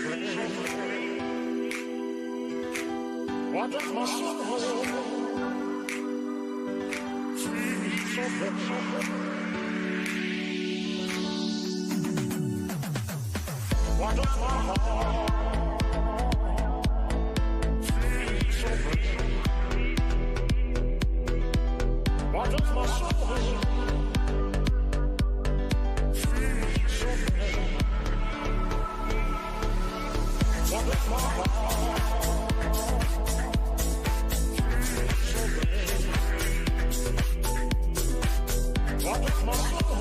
What does my soul feel so blessed? What does my heart feel so blessed? What does my soul feel so blessed? What does my heart what does my soul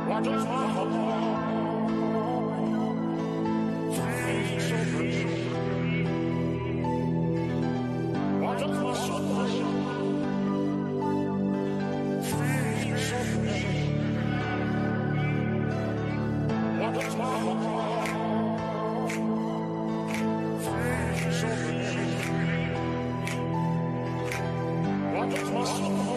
what does my heart feel so blue? What does my soul feel so blue? What does my heart feel so blue? What does my soul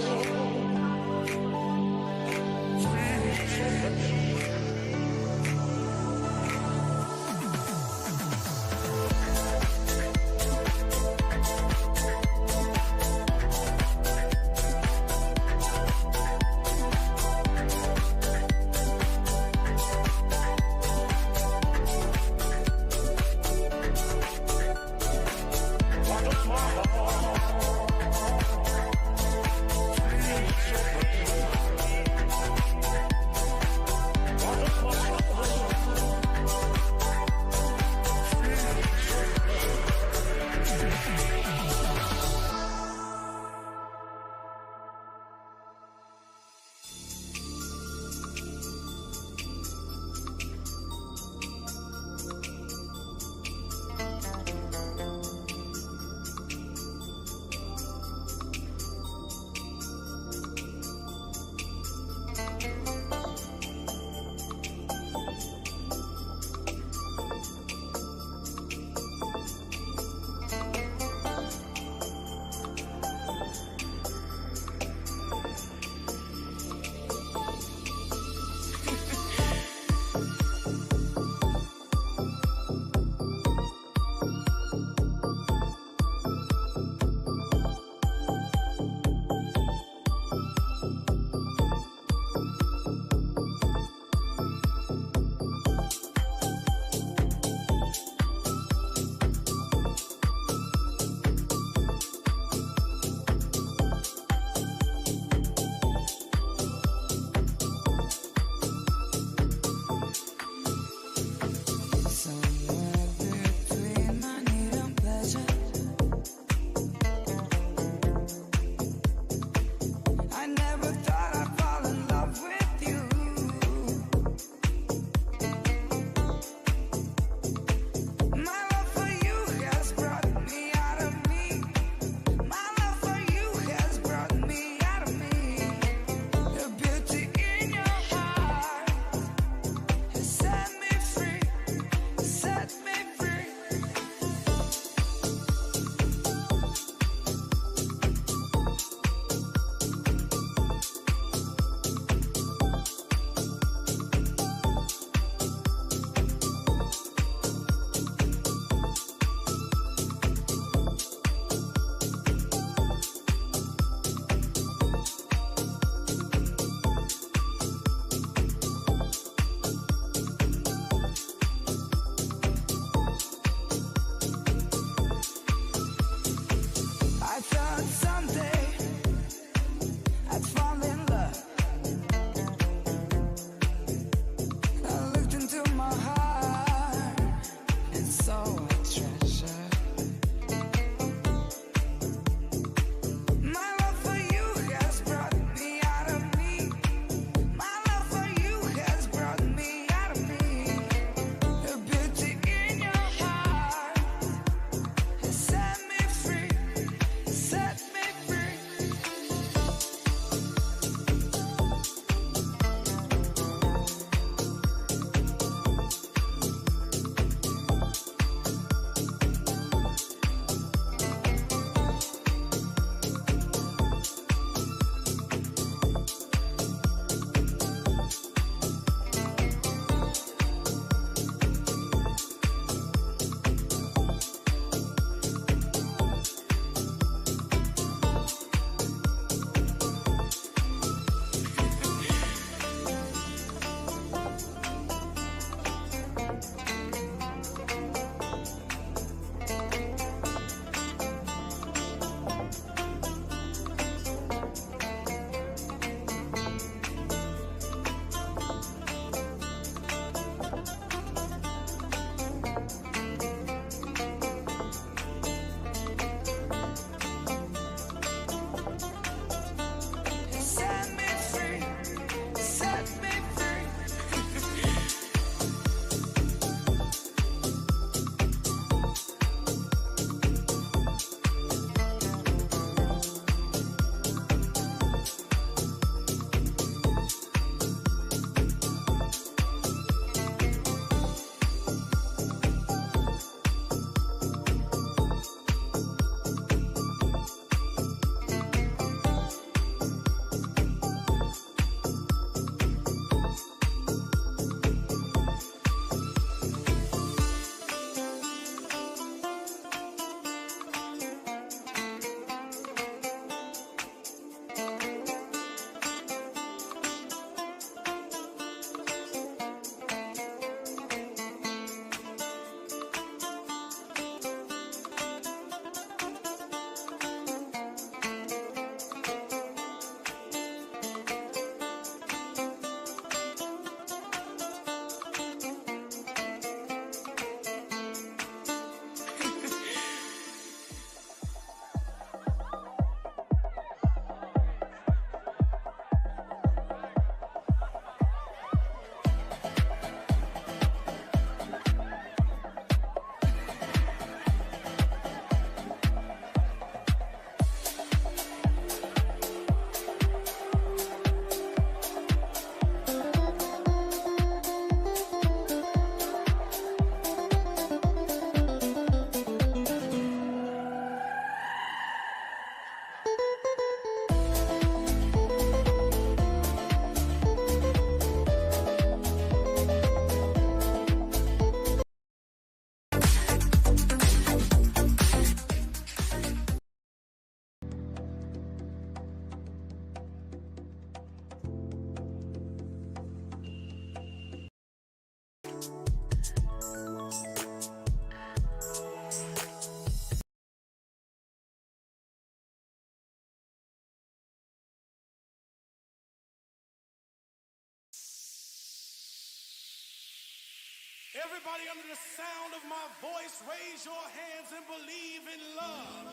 Everybody under the sound of my voice, raise your hands and believe in love.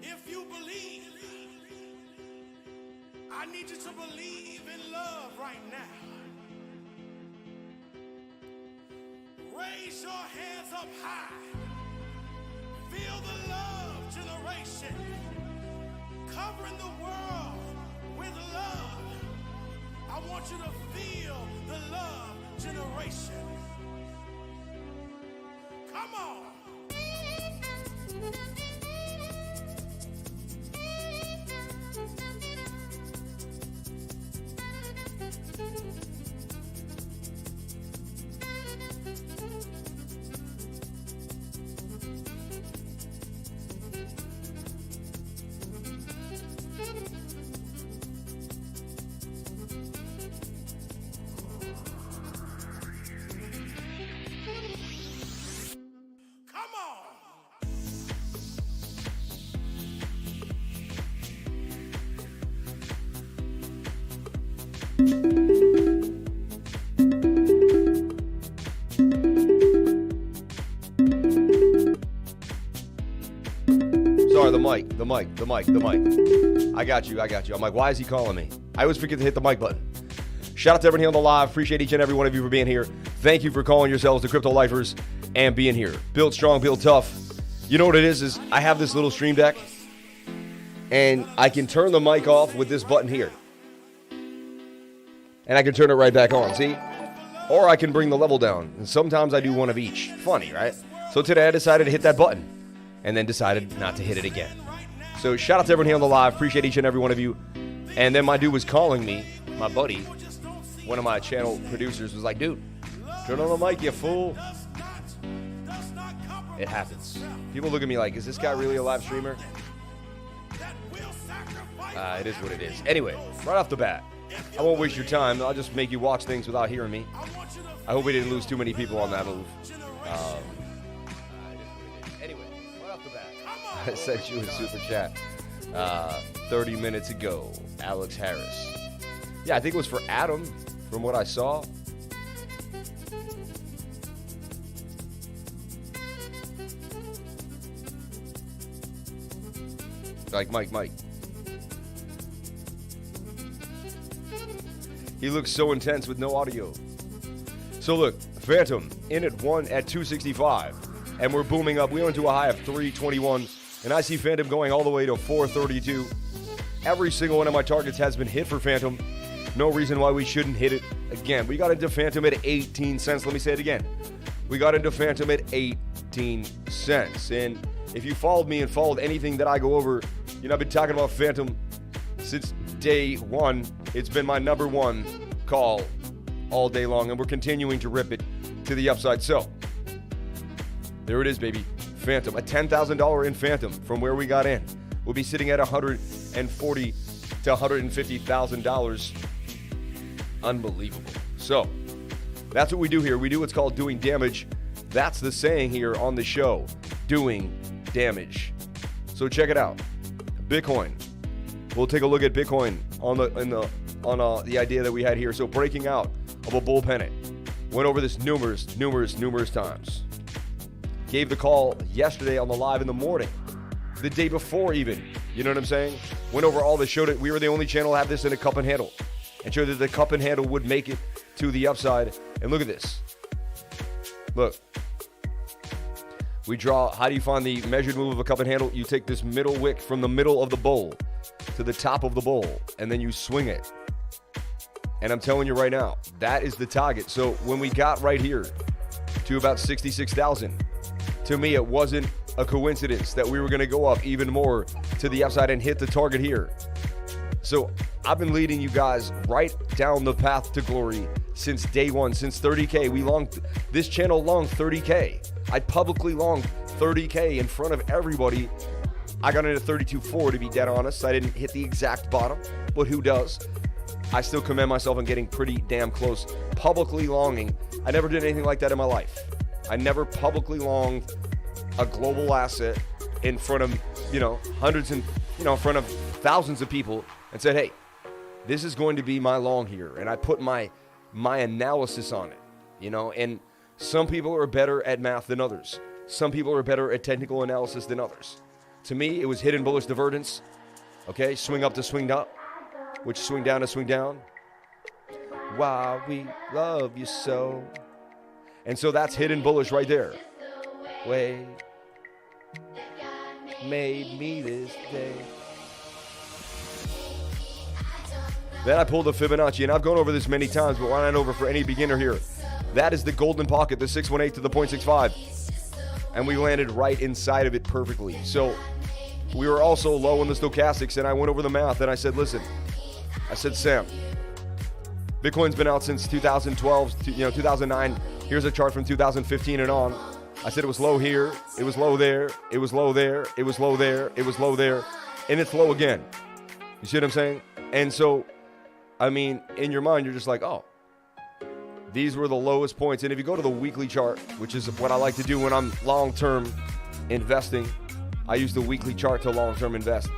If you believe, I need you to believe in love right now. Raise your hands up high. Feel the love generation covering the world with love. I want you to feel the love generation. Come on. Sorry, the mic. I got you. I'm like, why is he calling me? I always forget to hit the mic button. Shout out to everyone here on the live. Appreciate each and every one of you for being here. Thank you for calling yourselves the Crypto Lifers and being here. Build strong, build tough. You know what it is I have this little stream deck, and I can turn the mic off with this button here. And I can turn it right back on, see? Or I can bring the level down. And sometimes I do one of each. Funny, right? So today I decided to hit that button, and then decided not to hit it again. So shout out to everyone here on the live. Appreciate each and every one of you. And then my dude was calling me, my buddy, one of my channel producers was like, dude, turn on the mic, you fool. It happens. People look at me like, is this guy really a live streamer? It is what it is. Anyway, right off the bat, I won't waste your time. I'll just make you watch things without hearing me. I hope we didn't lose too many people on that move. Anyway, right off the bat, I sent you a super chat 30 minutes ago. Alex Harris. Yeah, I think it was for Adam, from what I saw. Like Mike. He looks so intense with no audio. So look, Fantom in at 1 at 265, and we're booming up. We went to a high of 321, and I see Fantom going all the way to 432. Every single one of my targets has been hit for Fantom. No reason why we shouldn't hit it again. We got into Fantom at 18 cents. Let me say it again. We got into Fantom at 18 cents. And if you followed me and followed anything that I go over, you know, I've been talking about Fantom since day one. It's been my number one call all day long, and we're continuing to rip it to the upside. So there it is, baby. Fantom, a $10,000 in Fantom from where we got in. We'll be sitting at $140,000 to $150,000. Unbelievable. So that's what we do here. We do what's called doing damage. That's the saying here on the show, doing damage. So check it out. Bitcoin. We'll take a look at Bitcoin on the idea that we had here. So breaking out of a bull pennant. Went over this numerous times. Gave the call yesterday on the live in the morning. The day before even. You know what I'm saying? Went over all this, showed it. We were the only channel to have this in a cup and handle. And showed that the cup and handle would make it to the upside. And look at this. Look. We draw, how do you find the measured move of a cup and handle? You take this middle wick from the middle of the bowl to the top of the bowl, and then you swing it. And I'm telling you right now, that is the target. So when we got right here to about 66,000, to me, it wasn't a coincidence that we were going to go up even more to the upside and hit the target here. So I've been leading you guys right down the path to glory since day one, since 30K. This channel longed 30K. I publicly longed 30K in front of everybody. I got into 32.4 to be dead honest. I didn't hit the exact bottom, but who does? I still commend myself on getting pretty damn close. Publicly longing. I never did anything like that in my life. I never publicly longed a global asset in front of, hundreds and, in front of thousands of people and said, hey, this is going to be my long here. And I put my my analysis on it, you know, and some people are better at math than others. Some people are better at technical analysis than others. To me, it was hidden bullish divergence. Okay, swing up to swing up, which swing down to swing down. Why we love you so. And so that's hidden bullish right there. Way made me this day. Then I pulled a Fibonacci, and I've gone over this many times, but why not over for any beginner here? That is the golden pocket, the 618 to the 0.65. And we landed right inside of it perfectly. So we were also low in the stochastics, and I went over the math, and I said, listen, I said, Sam, Bitcoin's been out since 2012, 2009. Here's a chart from 2015 and on. I said it was low here, it was low there, it was low there, it was low there, it was low there, and it's low again. You see what I'm saying? And so, I mean, in your mind, you're just like, oh, these were the lowest points. And if you go to the weekly chart, which is what I like to do when I'm long-term investing, I use the weekly chart to long-term invest.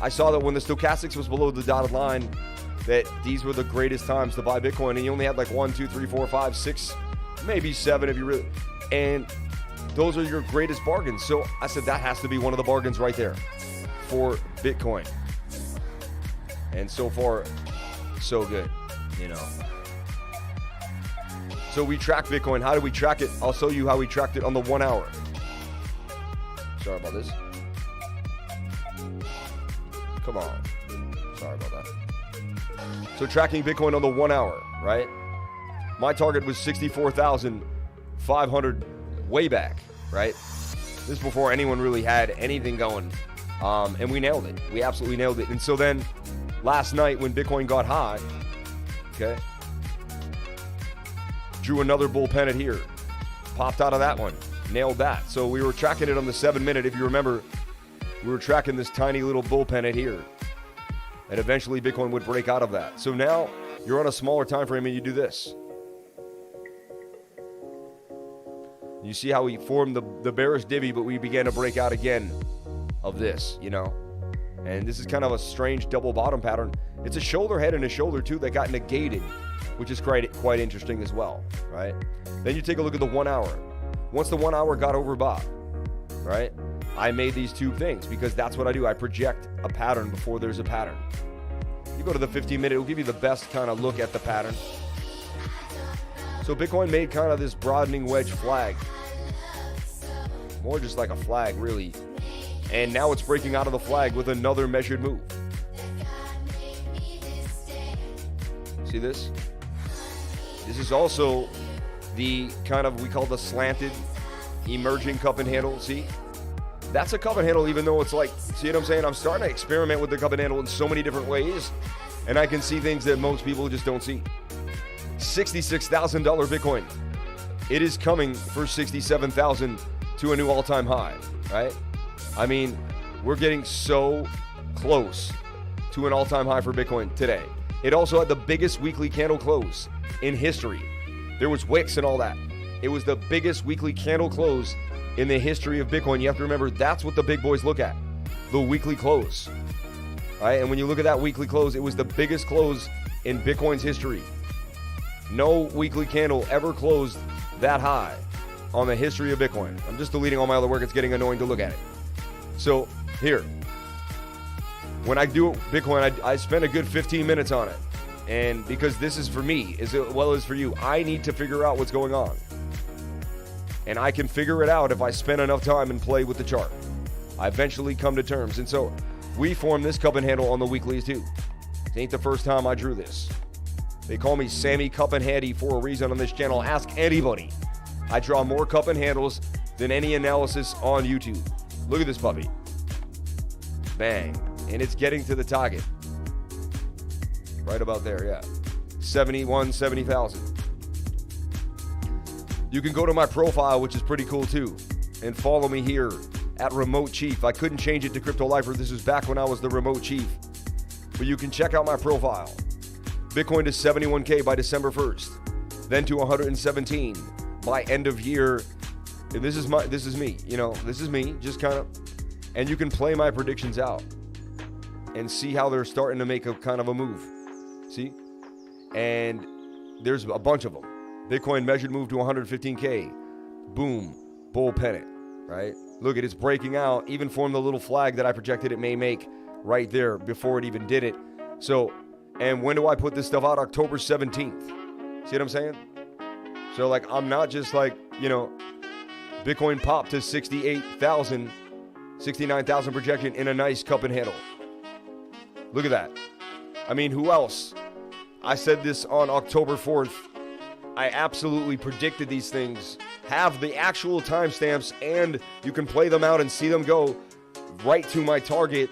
I saw that when the stochastics was below the dotted line, that these were the greatest times to buy Bitcoin. And you only had like 1, 2, 3, 4, 5, 6, maybe 7 if you really, and those are your greatest bargains. So I said that has to be one of the bargains right there for Bitcoin. And so far, so good, you know. So we track Bitcoin. How do we track it? I'll show you how we tracked it on the 1 hour. Sorry about this. Come on. Sorry about that. So tracking Bitcoin on the 1 hour, right? My target was 64,500 way back, right? This is before anyone really had anything going. And we nailed it. We absolutely nailed it. And so then last night when Bitcoin got high, okay, drew another bull pennant here, popped out of that one, nailed that. So we were tracking it on the 7-minute. If you remember, we were tracking this tiny little bull pennant here, and eventually Bitcoin would break out of that. So now you're on a smaller time frame and you do this. You see how we formed the bearish divvy, but we began to break out again of this, you know. And this is kind of a strange double bottom pattern. It's a shoulder head and a shoulder too that got negated, which is quite interesting as well, right? Then you take a look at the 1 hour. Once the 1 hour got overbought, right? I made these two things because that's what I do. I project a pattern before there's a pattern. You go to the 15-minute, it'll give you the best kind of look at the pattern. So Bitcoin made kind of this broadening wedge flag. More just like a flag, really. And now it's breaking out of the flag with another measured move. See this? This is also the kind of, we call the slanted emerging cup and handle. See? That's a cup and handle, even though it's like, see what I'm saying? I'm starting to experiment with the cup and handle in so many different ways, and I can see things that most people just don't see. $66,000 Bitcoin. It is coming for $67,000 to a new all-time high, right? I mean, we're getting so close to an all-time high for Bitcoin today. It also had the biggest weekly candle close in history. There was wicks and all that. It was the biggest weekly candle close in the history of Bitcoin. You have to remember, that's what the big boys look at, the weekly close, right? And when you look at that weekly close, it was the biggest close in Bitcoin's history. No weekly candle ever closed that high on the history of Bitcoin. I'm just deleting all my other work. It's getting annoying to look at it. So here, when I do Bitcoin, I spend a good 15 minutes on it. And because this is for me as well as for you, I need to figure out what's going on. And I can figure it out if I spend enough time and play with the chart. I eventually come to terms. And so we form this cup and handle on the weeklies too. It ain't the first time I drew this. They call me Sammy Cup and Handy for a reason on this channel. Ask anybody. I draw more cup and handles than any analysis on YouTube. Look at this puppy. Bang. And it's getting to the target. Right about there, yeah. 70,000. You can go to my profile, which is pretty cool too, and follow me here at Remote Chief. I couldn't change it to Crypto Lifer. This was back when I was the Remote Chief. But you can check out my profile. Bitcoin to 71K by December 1st, then to 117 by end of year. And this is me, you know, this is me, just kind of, and you can play my predictions out and see how they're starting to make a kind of a move. See? And there's a bunch of them. Bitcoin measured move to 115K. Boom, bull pennant, right? Look, it's breaking out, even formed the little flag that I projected it may make right there before it even did it. So, and when do I put this stuff out? October 17th. See what I'm saying? So, like, I'm not just like, you know, Bitcoin popped to 68,000, 69,000 projection in a nice cup and handle. Look at that. I mean, who else? I said this on October 4th. I absolutely predicted these things. Have the actual timestamps, and you can play them out and see them go right to my target.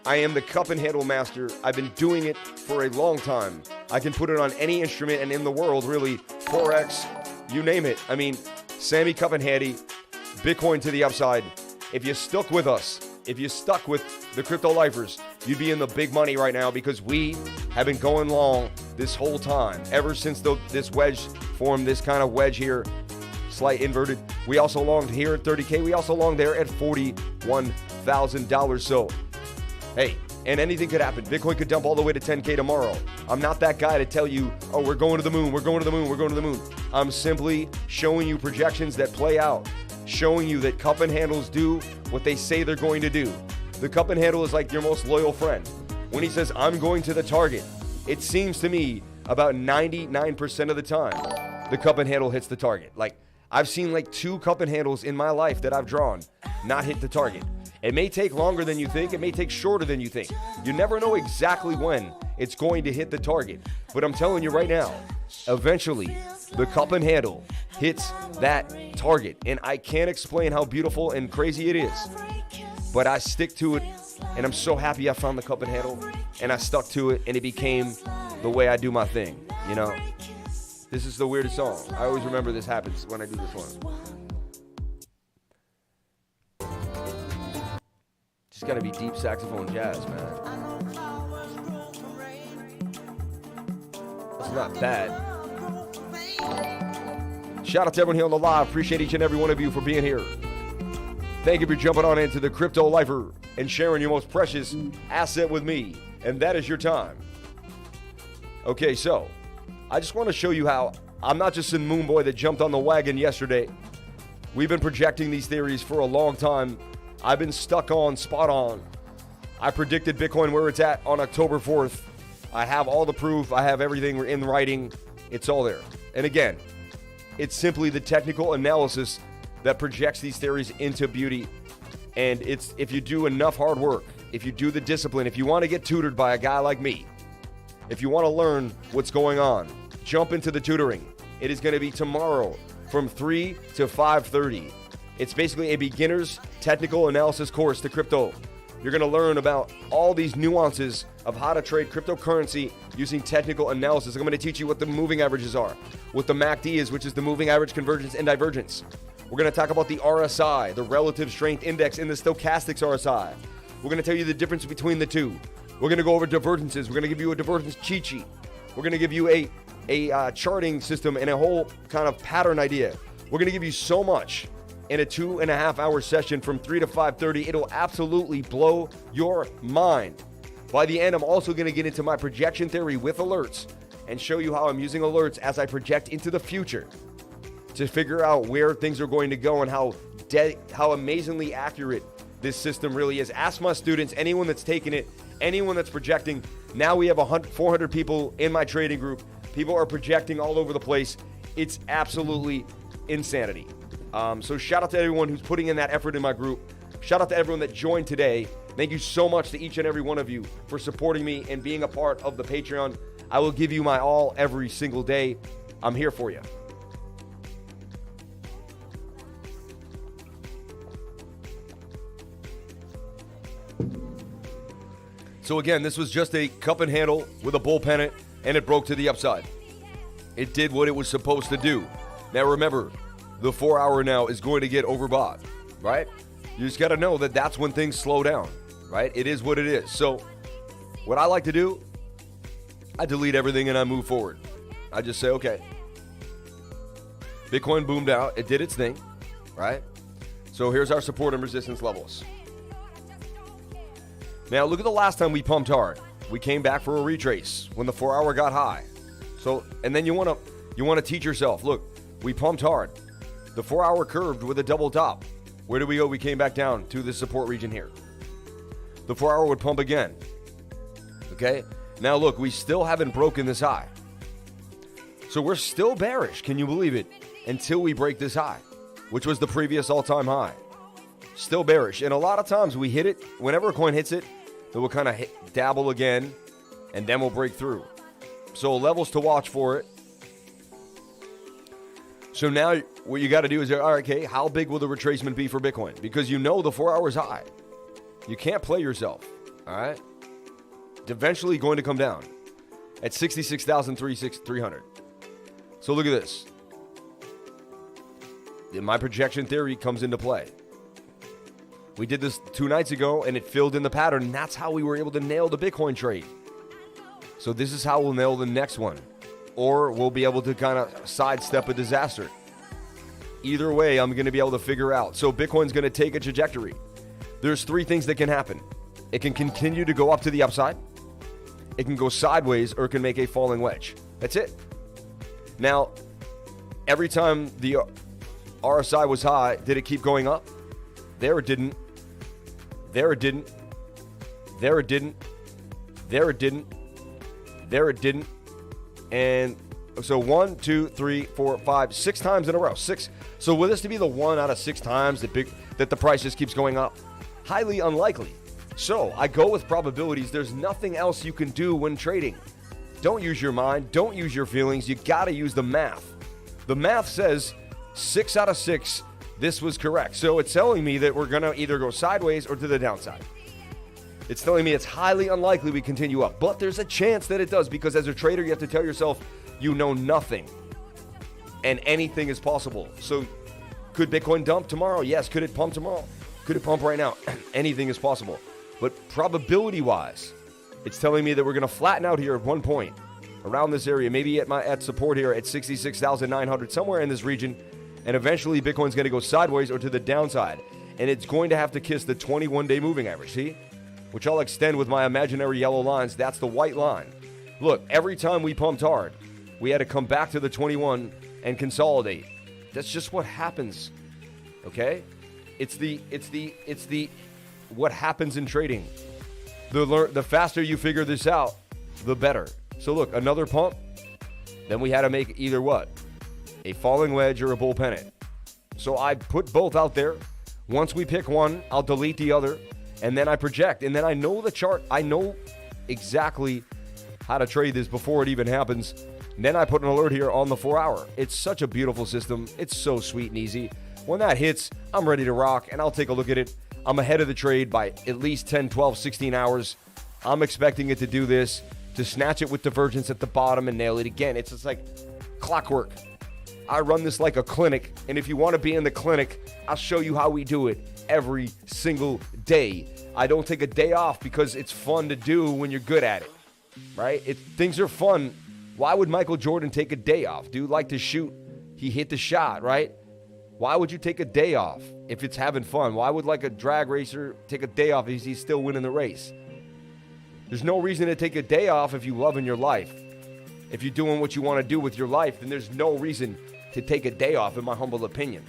I am the cup and handle master. I've been doing it for a long time. I can put it on any instrument and in the world, really. Forex, you name it. I mean, Sammy Cup and Handy, Bitcoin to the upside. If you stuck with us, if you stuck with the crypto lifers, you'd be in the big money right now, because we have been going long this whole time, ever since this wedge formed, this kind of wedge here, slight inverted. We also longed here at 30K. We also longed there at $41,000. So, hey, and anything could happen. Bitcoin could dump all the way to 10K tomorrow. I'm not that guy to tell you, oh, we're going to the moon, we're going to the moon, we're going to the moon. I'm simply showing you projections that play out, showing you that cup and handles do what they say they're going to do. The cup and handle is like your most loyal friend. When he says, I'm going to the target, it seems to me about 99% of the time, the cup and handle hits the target. Like, I've seen like 2 cup and handles in my life that I've drawn not hit the target. It may take longer than you think. It may take shorter than you think. You never know exactly when it's going to hit the target. But I'm telling you right now, eventually, the cup and handle hits that target. And I can't explain how beautiful and crazy it is. But I stick to it, and I'm so happy I found the cup and handle, and I stuck to it, and it became the way I do my thing, you know? This is the weirdest song. I always remember this happens when I do this one. Just gotta be deep saxophone jazz, man. That's not bad. Shout out to everyone here on the live. Appreciate each and every one of you for being here. Thank you for jumping on into the Crypto Lifer and sharing your most precious asset with me, and that is your time. Okay, so I just want to show you how I'm not just some moon boy that jumped on the wagon yesterday. We've been projecting these theories for a long time. I've been stuck on, spot on. I predicted Bitcoin where it's at on October 4th. I have all the proof. I have everything in writing. It's all there. And again, it's simply the technical analysis that projects these theories into beauty. And it's, if you do enough hard work, if you do the discipline, if you want to get tutored by a guy like me, if you want to learn what's going on, jump into the tutoring. It is going to be tomorrow from 3 to 5:30. It's basically a beginner's technical analysis course to crypto. You're going to learn about all these nuances of how to trade cryptocurrency using technical analysis. I'm going to teach you what the moving averages are, what the MACD is, which is the moving average convergence and divergence. We're going to talk about the RSI, the relative strength index, and the stochastics RSI. We're going to tell you the difference between the two. We're going to go over divergences. We're going to give you a divergence cheat sheet. We're going to give you a charting system and a whole kind of pattern idea. We're going to give you so much in a 2.5 hour session from 3 to 5:30. It'll absolutely blow your mind. By the end, I'm also going to get into my projection theory with alerts and show you how I'm using alerts as I project into the future to figure out where things are going to go and how amazingly accurate this system really is. Ask my students, anyone that's taken it, anyone that's projecting. Now we have 400 people in my trading group. People are projecting all over the place. It's absolutely insanity. So shout out to everyone who's putting in that effort in my group. Shout out to everyone that joined today. Thank you so much to each and every one of you for supporting me and being a part of the Patreon. I will give you my all every single day. I'm here for you. So again, this was just a cup and handle with a bull pennant, and it broke to the upside. It did what it was supposed to do. Now remember, the 4 hour now is going to get overbought, right? You just got to know that that's when things slow down, right? It is what it is. So what I like to do, I delete everything and I move forward. I just say, okay, Bitcoin boomed out. It did its thing, right? So here's our support and resistance levels. Now look at the last time we pumped hard. We came back for a retrace when the 4 hour got high. So, and then you want to teach yourself, look, we pumped hard. The 4-hour curved with a double top. Where did we go? We came back down to the support region here. The 4-hour would pump again. Okay? Now look, we still haven't broken this high. So we're still bearish, can you believe it? Until we break this high, which was the previous all-time high. Still bearish. And a lot of times we hit it, whenever a coin hits it, then we'll kind of dabble again, and then we'll break through. So levels to watch for it. So now what you got to do is, all right, okay, how big will the retracement be for Bitcoin? Because you know the 4 hours high. You can't play yourself, all right? It's eventually going to come down at 66,300. So look at this. My projection theory comes into play. We did this 2 nights ago, and it filled in the pattern, and that's how we were able to nail the Bitcoin trade. So this is how we'll nail the next one. Or we'll be able to kind of sidestep a disaster. Either way, I'm going to be able to figure out. So Bitcoin's going to take a trajectory. There's 3 things that can happen. It can continue to go up to the upside. It can go sideways, or it can make a falling wedge. That's it. Now, every time the RSI was high, did it keep going up? There it didn't. There it didn't. There it didn't. There it didn't. There it didn't. And so 1, 2, 3, 4, 5, 6 times in a row. 6. So will this to be the 1 out of 6 times that the price just keeps going up? Highly unlikely. So I go with probabilities. There's nothing else you can do when trading. Don't use your mind. Don't use your feelings. You got to use the math. The math says 6 out of 6, this was correct. So it's telling me that we're going to either go sideways or to the downside. It's telling me it's highly unlikely we continue up. But there's a chance that it does, because as a trader, you have to tell yourself you know nothing. And anything is possible. So could Bitcoin dump tomorrow? Yes. Could it pump tomorrow? Could it pump right now? Anything is possible. But probability-wise, it's telling me that we're going to flatten out here at one point around this area, maybe at support here at 66,900, somewhere in this region. And eventually Bitcoin's going to go sideways or to the downside. And it's going to have to kiss the 21-day moving average, see? Which I'll extend with my imaginary yellow lines. That's the white line. Look, every time we pumped hard, we had to come back to the 21 and consolidate. That's just what happens, okay? It's the what happens in trading. The faster you figure this out, the better. So look, another pump, then we had to make either what? A falling wedge or a bull pennant. So I put both out there. Once we pick one, I'll delete the other, and then I project. And then I know the chart. I know exactly how to trade this before it even happens. And then I put an alert here on the 4 hour. It's such a beautiful system. It's so sweet and easy. When that hits, I'm ready to rock, and I'll take a look at it. I'm ahead of the trade by at least 10, 12, 16 hours. I'm expecting it to do this, to snatch it with divergence at the bottom and nail it again. It's just like clockwork. I run this like a clinic, and if you want to be in the clinic, I'll show you how we do it every single day. I don't take a day off because it's fun to do when you're good at it, right? Things are fun. Why would Michael Jordan take a day off? Dude liked to shoot. He hit the shot, right? Why would you take a day off if it's having fun? Why would like a drag racer take a day off if he's still winning the race? There's no reason to take a day off if you love in your life. If you're doing what you want to do with your life, then there's no reason to take a day off, in my humble opinion.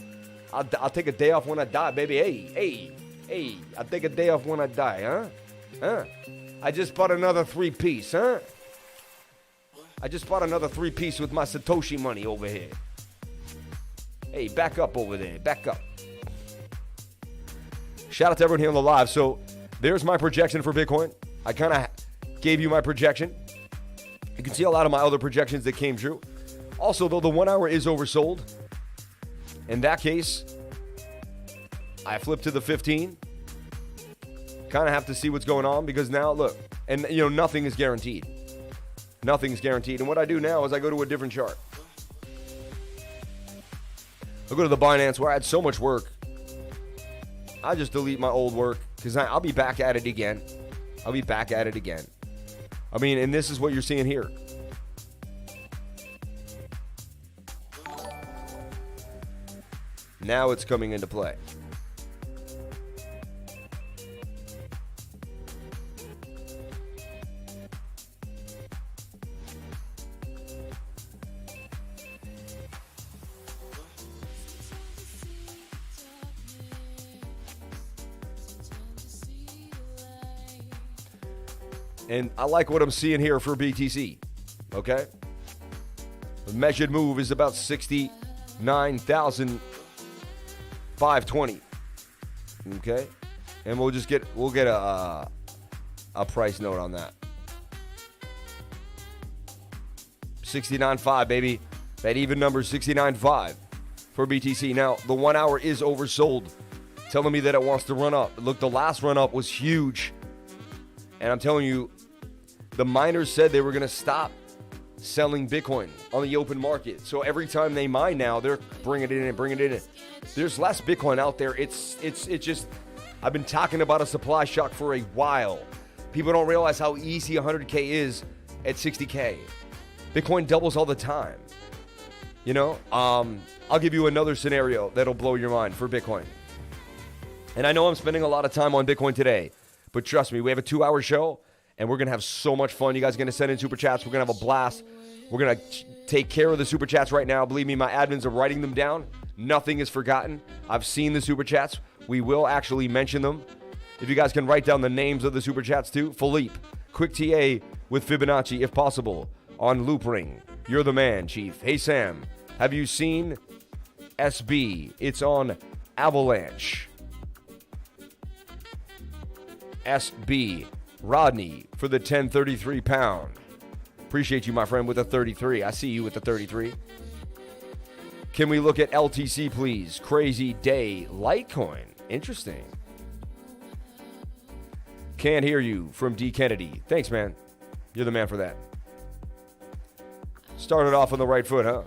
I'll take a day off when I die, baby. Hey, I'll take a day off when I die, huh? I just bought another 3-piece, huh? I just bought another 3-piece with my Satoshi money over here. Hey, back up over there. Back up. Shout out to everyone here on the live. So there's my projection for Bitcoin. I kind of gave you my projection. You can see a lot of my other projections that came true. Also, though, the 1 hour is oversold. In that case, I flip to the 15. Kind of have to see what's going on, because now, look, and nothing is guaranteed. Nothing is guaranteed. And what I do now is I go to a different chart. I'll go to the Binance where I had so much work. I just delete my old work because I'll be back at it again. I mean, and this is what you're seeing here. Now it's coming into play. And I like what I'm seeing here for BTC. Okay? The measured move is about 69,520. Okay? And we'll get a price note on that. 69.5, baby. That even number is 69.5 for BTC. Now, the 1 hour is oversold, telling me that it wants to run up. Look, the last run up was huge. And I'm telling you, the miners said they were going to stop selling Bitcoin on the open market. So every time they mine now, they're bringing it in and bringing it in. There's less Bitcoin out there. It's just, I've been talking about a supply shock for a while. People don't realize how easy 100K is at 60K. Bitcoin doubles all the time. You know, I'll give you another scenario that'll blow your mind for Bitcoin. And I know I'm spending a lot of time on Bitcoin today, but trust me, we have a 2-hour show and we're going to have so much fun. You guys are going to send in super chats. We're going to have a blast. We're going to take care of the super chats right now. Believe me, my admins are writing them down. Nothing is forgotten. I've seen the super chats. We will actually mention them. If you guys can write down the names of the super chats too. Philippe, Quick TA with Fibonacci if possible on Loopring. You're the man, Chief. Hey, Sam, have you seen SB? It's on Avalanche. SB. Rodney for the 1033 pound. Appreciate you, my friend, with the 33. I see you with the 33. Can we look at LTC, please? Crazy day. Litecoin. Interesting. Can't hear you from D. Kennedy. Thanks, man. You're the man for that. Started off on the right foot, huh?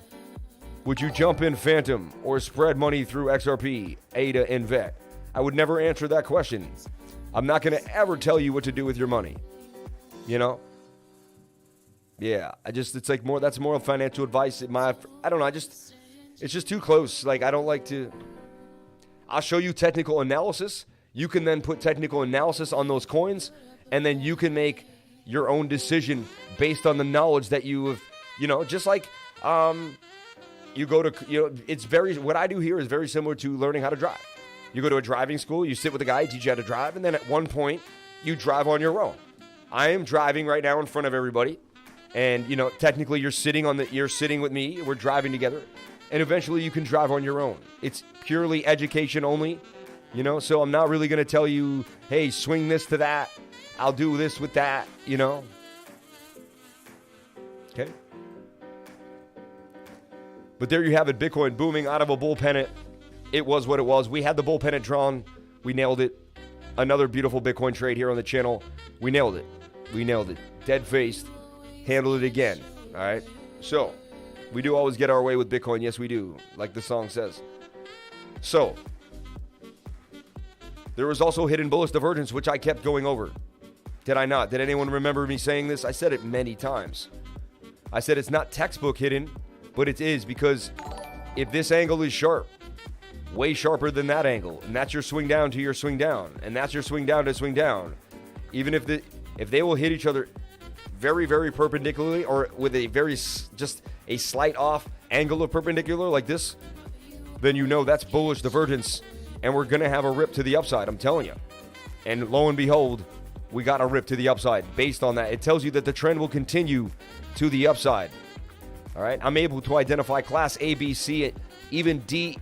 Would you jump in Fantom or spread money through XRP, ADA, and VET? I would never answer that question. I'm not going to ever tell you what to do with your money. You know? Yeah, it's like more, that's more financial advice. I don't know, it's just too close. Like, I don't like to, I'll show you technical analysis. You can then put technical analysis on those coins, and then you can make your own decision based on the knowledge that you have, you know, just like, you go to, you know, what I do here is very similar to learning how to drive. You go to a driving school, you sit with a guy, teach you how to drive, and then at one point, you drive on your own. I am driving right now in front of everybody, and, you know, technically you're sitting with me, we're driving together, and eventually you can drive on your own. It's purely education only, you know, so I'm not really going to tell you, hey, swing this to that, I'll do this with that, you know. Okay. But there you have it, Bitcoin booming out of a bull pennant. It was what it was. We had the bull pennant drawn. We nailed it. Another beautiful Bitcoin trade here on the channel. We nailed it. We nailed it. Dead-faced. Handled it again. All right? So, we do always get our way with Bitcoin. Yes, we do. Like the song says. So, there was also hidden bullish divergence, which I kept going over. Did I not? Did anyone remember me saying this? I said it many times. I said it's not textbook hidden, but it is, because if this angle is sharp, way sharper than that angle, and that's your swing down to your swing down, and that's your swing down to swing down, even if they will hit each other very, very perpendicularly, or with just a slight off angle of perpendicular like this, then you know that's bullish divergence, and we're going to have a rip to the upside, I'm telling you. And lo and behold, we got a rip to the upside based on that. It tells you that the trend will continue to the upside. All right, I'm able to identify class A, B, C, even D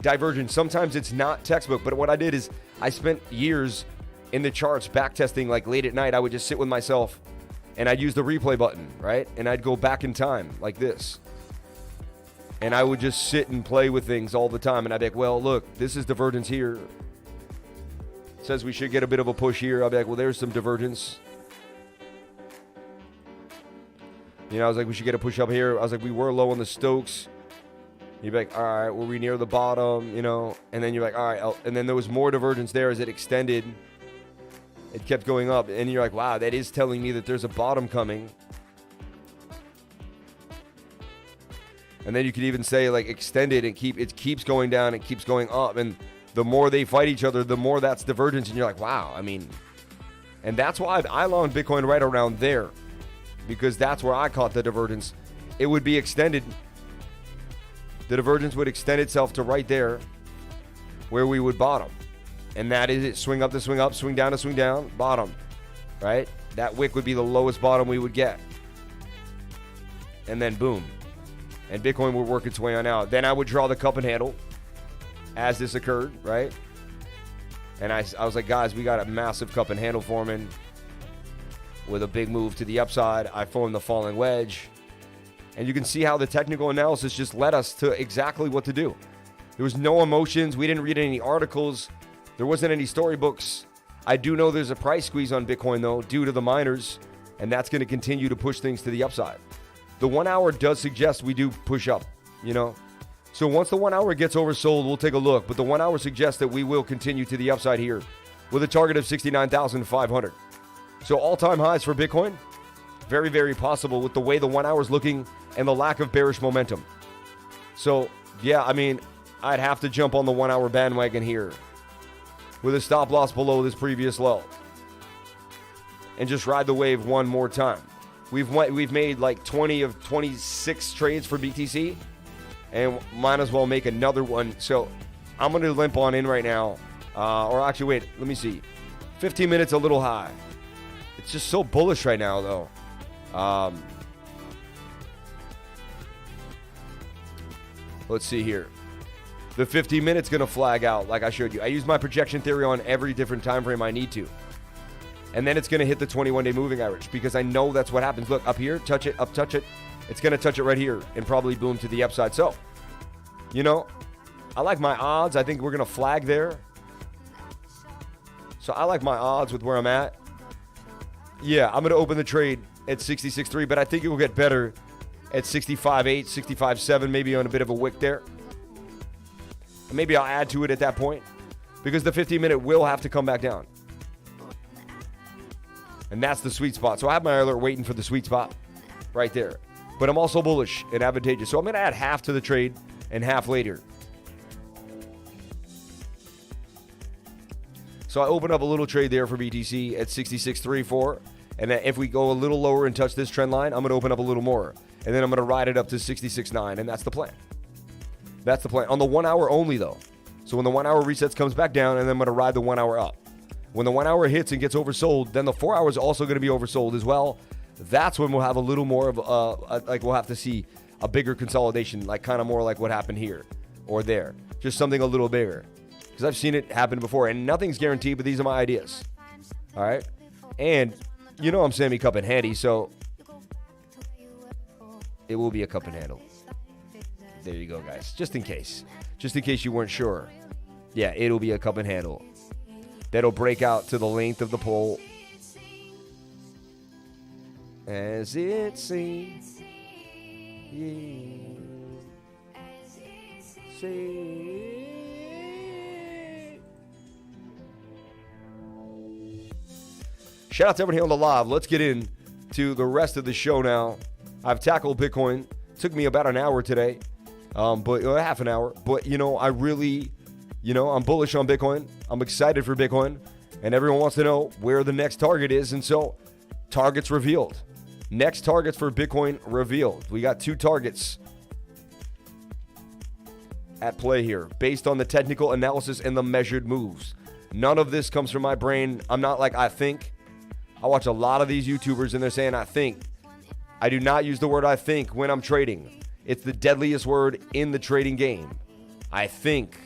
divergence. Sometimes it's not textbook, but what I did is I spent years in the charts back testing. Like late at night, I would just sit with myself and I'd use the replay button, right? And I'd go back in time like this. And I would just sit and play with things all the time. And I'd be like, well, look, this is divergence here. It says we should get a bit of a push here. I'd be like, well, there's some divergence. You know, I was like, we should get a push up here. I was like, we were low on the Stokes. You'd be like, all right, were we near the bottom, you know? And then you're like, all right. And then there was more divergence there as it extended. It kept going up. And you're like, wow, that is telling me that there's a bottom coming. And then you could even say, like, extended and it keeps going down. It keeps going up. And the more they fight each other, the more that's divergence. And you're like, wow, I mean. And that's why I longed Bitcoin right around there. Because that's where I caught the divergence. It would be extended. The divergence would extend itself to right there where we would bottom. And that is it. Swing up to swing up, swing down to swing down, bottom. Right? That wick would be the lowest bottom we would get. And then boom. And Bitcoin would work its way on out. Then I would draw the cup and handle as this occurred, right? And I was like, guys, we got a massive cup and handle forming with a big move to the upside. I formed the falling wedge. And you can see how the technical analysis just led us to exactly what to do. There was no emotions. We didn't read any articles. There wasn't any storybooks. I do know there's a price squeeze on Bitcoin, though, due to the miners. And that's going to continue to push things to the upside. The 1 hour does suggest we do push up, you know. So once the 1 hour gets oversold, we'll take a look. But the 1 hour suggests that we will continue to the upside here with a target of 69,500. So all-time highs for Bitcoin, very, very possible with the way the 1 hour is looking and the lack of bearish momentum. So, yeah, I mean, I'd have to jump on the 1 hour bandwagon here with a stop loss below this previous low and just ride the wave one more time. We've made like 20 of 26 trades for BTC, and might as well make another one. So I'm going to limp on in right now. Or actually, wait, let me see. 15 minutes a little high. It's just so bullish right now, though. Let's see here. The 15 minutes going to flag out like I showed you. I use my projection theory on every different time frame I need to. And then it's going to hit the 21-day moving average because I know that's what happens. Look, up here, touch it, up, touch it. It's going to touch it right here and probably boom to the upside. So, you know, I like my odds. I think we're going to flag there. So I like my odds with where I'm at. Yeah, I'm going to open the trade at 66.3, but I think it will get better at 65.8, 65.7, maybe on a bit of a wick there. And maybe I'll add to it at that point because the 15-minute will have to come back down. And that's the sweet spot. So I have my alert waiting for the sweet spot right there. But I'm also bullish and advantageous. So I'm going to add half to the trade and half later. So I open up a little trade there for BTC at 66.34. And then if we go a little lower and touch this trend line, I'm going to open up a little more. And then I'm going to ride it up to 66.9. And that's the plan. That's the plan. On the 1 hour only, though. So when the 1 hour resets, comes back down, and then I'm going to ride the 1 hour up. When the 1 hour hits and gets oversold, then the 4 hours also going to be oversold as well. That's when we'll have a little more of like we'll have to see a bigger consolidation, like kind of more like what happened here or there. Just something a little bigger. Because I've seen it happen before, and nothing's guaranteed, but these are my ideas. All right? And you know I'm semi-cup and handy, so it will be a cup and handle. There you go, guys. Just in case. Just in case you weren't sure. Yeah, it'll be a cup and handle. That'll break out to the length of the pole. As it seems. Yeah. See. Shout out to everyone here on the live. Let's get into the rest of the show now. I've tackled Bitcoin. Took me about an hour today. But half an hour. But, you know, I really... You know, I'm bullish on Bitcoin. I'm excited for Bitcoin. And everyone wants to know where the next target is. And so, targets revealed. Next targets for Bitcoin revealed. We got two targets at play here based on the technical analysis and the measured moves. None of this comes from my brain. I'm not like I think. I watch a lot of these YouTubers and they're saying I think. I do not use the word I think when I'm trading. It's the deadliest word in the trading game. I think.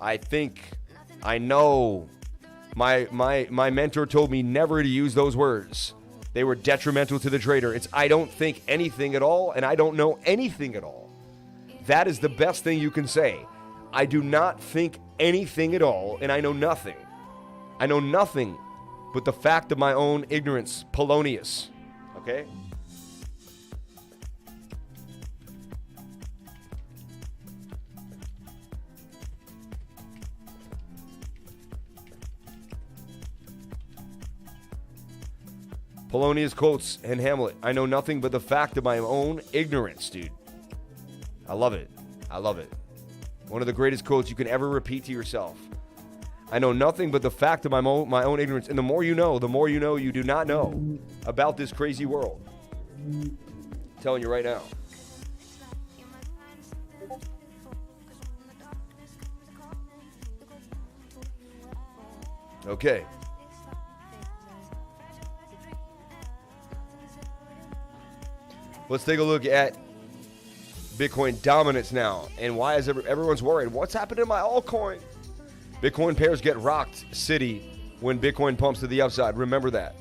I know. My mentor told me never to use those words. They were detrimental to the trader. It's I don't think anything at all, and I don't know anything at all. That is the best thing you can say. I do not think anything at all, and I know nothing. I know nothing but the fact of my own ignorance. Polonius. Okay? Polonius quotes in Hamlet, I know nothing but the fact of my own ignorance, dude. I love it. I love it. One of the greatest quotes you can ever repeat to yourself. I know nothing but the fact of my own ignorance. And the more you know you do not know about this crazy world. I'm telling you right now. Okay. let's take a look at Bitcoin dominance now. And why is everyone's worried? What's happened to my altcoin? Bitcoin pairs get rocked city when Bitcoin pumps to the upside. Remember that.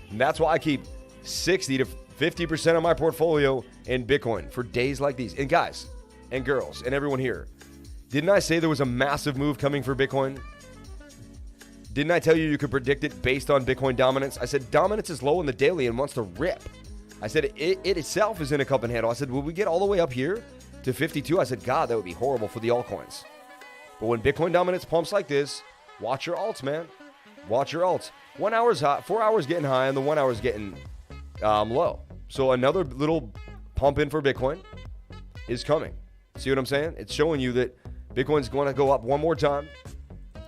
And that's why I keep 60 to 50% of my portfolio in Bitcoin for days like these. And guys and girls and everyone here, didn't I say there was a massive move coming for Bitcoin? Didn't I tell you you could predict it based on Bitcoin dominance? I said dominance is low in the daily and wants to rip. I said it itself is in a cup and handle. I said, will we get all the way up here to 52? I said, God, that would be horrible for the altcoins. But when Bitcoin dominance pumps like this, watch your alts, man. Watch your alts. 1 hour's hot, 4 hours getting high, and the 1 hour's getting low. So another little pump in for Bitcoin is coming. See what I'm saying? It's showing you that Bitcoin's going to go up one more time,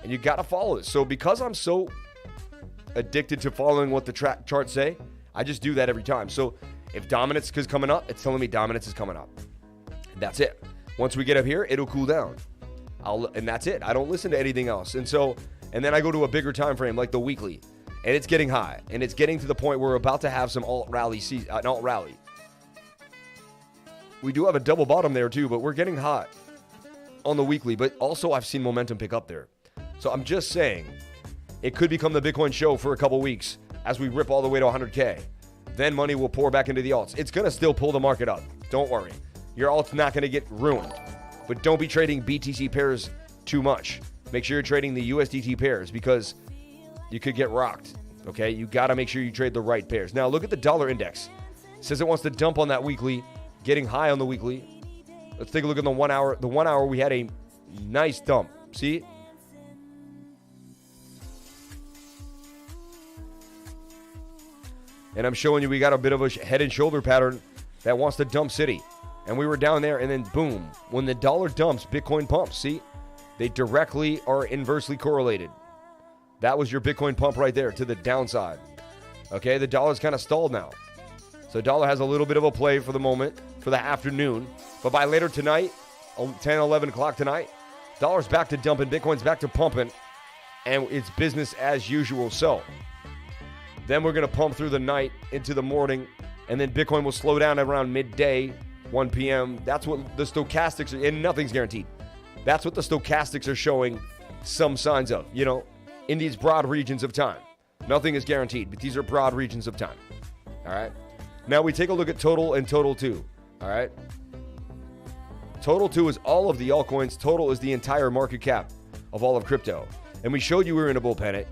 and you got to follow it. So because I'm so addicted to following what the charts say, I just do that every time. So if dominance is coming up, it's telling me dominance is coming up. And that's it. Once we get up here, it'll cool down. And that's it. I don't listen to anything else. And then I go to a bigger time frame like the weekly, and it's getting high, and it's getting to the point where we're about to have some alt rally. We do have a double bottom there too, but we're getting hot on the weekly. But also I've seen momentum pick up there. So I'm just saying it could become the Bitcoin show for a couple weeks as we rip all the way to 100K. Then money will pour back into the alts. It's going to still pull the market up. Don't worry. Your alt's not going to get ruined. But don't be trading BTC pairs too much. Make sure you're trading the USDT pairs because you could get rocked. Okay? You got to make sure you trade the right pairs. Now, look at the dollar index. It says it wants to dump on that weekly, getting high on the weekly. Let's take a look at the 1 hour. The 1 hour, we had a nice dump. See? And I'm showing you we got a bit of a head and shoulder pattern that wants to dump city. And we were down there, and then boom. When the dollar dumps, Bitcoin pumps. See? They directly are inversely correlated. That was your Bitcoin pump right there to the downside. Okay? The dollar's kind of stalled now. So dollar has a little bit of a play for the moment, for the afternoon. But by later tonight, 10, 11 o'clock tonight, dollar's back to dumping, Bitcoin's back to pumping, and it's business as usual. So then we're going to pump through the night into the morning, and then Bitcoin will slow down around midday, 1 p.m. That's what the stochastics are, and nothing's guaranteed. That's what the stochastics are showing some signs of, in these broad regions of time. Nothing is guaranteed, but these are broad regions of time. All right? Now we take a look at total and total 2. All right? Total 2 is all of the altcoins. Total is the entire market cap of all of crypto. And we showed you we were in a bull pennant.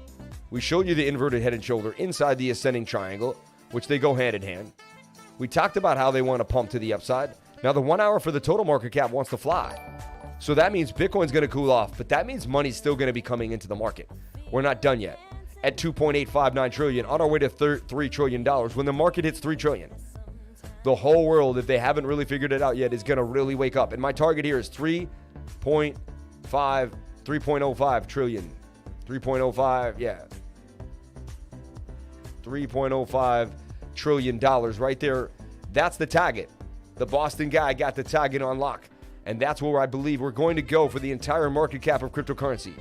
We showed you the inverted head and shoulder inside the ascending triangle, which they go hand in hand. We talked about how they want to pump to the upside. Now the 1 hour for the total market cap wants to fly. So that means Bitcoin's going to cool off, but that means money's still going to be coming into the market. We're not done yet. At 2.859 trillion, on our way to $3 trillion. When the market hits 3 trillion, the whole world, if they haven't really figured it out yet, is going to really wake up. And my target here is 3.05 trillion. 3.05, yeah. $3.05 trillion right there. That's the target. The Boston guy got the target on lock. And that's where I believe we're going to go for the entire market cap of cryptocurrency.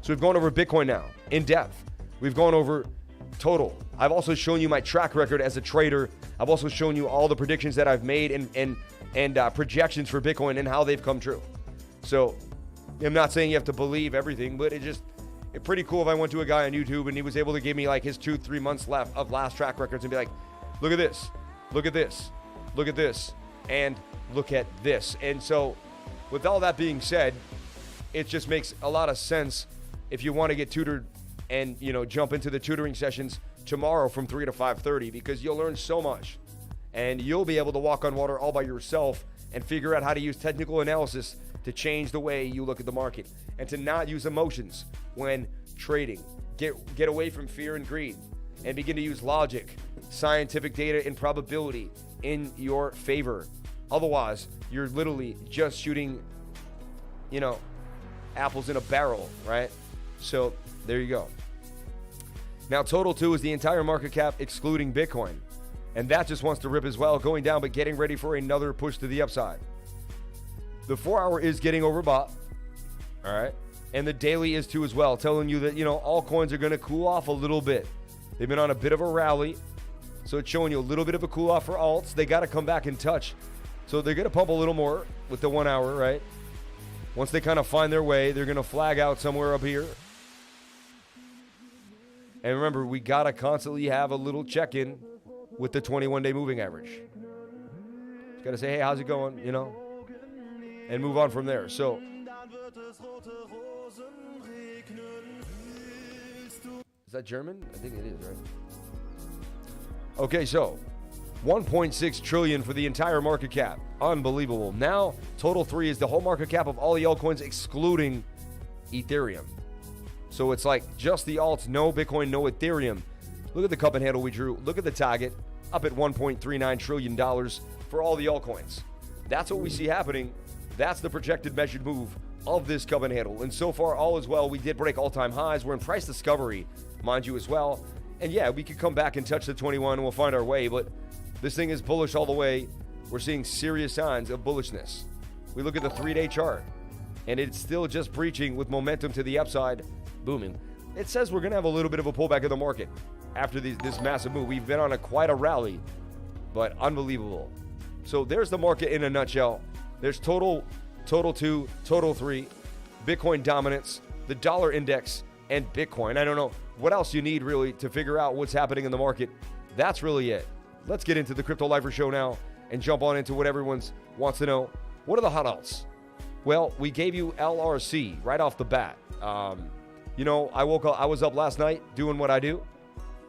So we've gone over Bitcoin now, in depth. We've gone over total. I've also shown you my track record as a trader. I've also shown you all the predictions that I've made and projections for Bitcoin and how they've come true. So I'm not saying you have to believe everything, but it's pretty cool if I went to a guy on YouTube and he was able to give me like his 2-3 months left of last track records and be like, look at this, look at this, look at this, and look at this. And so with all that being said, it just makes a lot of sense if you want to get tutored and, jump into the tutoring sessions tomorrow from 3 to 5:30, because you'll learn so much and you'll be able to walk on water all by yourself and figure out how to use technical analysis to change the way you look at the market and to not use emotions when trading. Get away from fear and greed and begin to use logic, scientific data, and probability in your favor. Otherwise, you're literally just shooting, apples in a barrel, right? So there you go. Now, total 2 is the entire market cap excluding Bitcoin. And that just wants to rip as well, going down, but getting ready for another push to the upside. The 4 hour is getting overbought. All right. And the daily is too as well, telling you that, all coins are going to cool off a little bit. They've been on a bit of a rally. So it's showing you a little bit of a cool off for alts. They got to come back in touch. So they're going to pump a little more with the 1 hour, right? Once they kind of find their way, they're going to flag out somewhere up here. And remember, we got to constantly have a little check-in with the 21-day moving average. Just got to say, hey, how's it going, you know? And move on from there. So is that German? I think it is, right? Okay, so 1.6 trillion for the entire market cap. Unbelievable. Now, total 3 is the whole market cap of all the altcoins excluding Ethereum. So it's like just the alts, no Bitcoin, no Ethereum. Look at the cup and handle we drew. Look at the target, up at $1.39 trillion for all the altcoins. That's what we see happening. That's the projected measured move of this cup and handle. And so far, all is well. We did break all-time highs. We're in price discovery, mind you, as well. And yeah, we could come back and touch the 21 and we'll find our way, but this thing is bullish all the way. We're seeing serious signs of bullishness. We look at the 3-day chart, and it's still just breaching with momentum to the upside, booming. It says we're going to have a little bit of a pullback in the market after this massive move. We've been on quite a rally, but unbelievable. So there's the market in a nutshell. There's total 2, total 3, Bitcoin dominance, the dollar index, and Bitcoin. I don't know what else you need really to figure out what's happening in the market. That's really it. Let's get into the Crypto Lifer Show now and jump on into what everyone wants to know. What are the hot alts? Well, we gave you LRC right off the bat. You know, I was up last night doing what I do.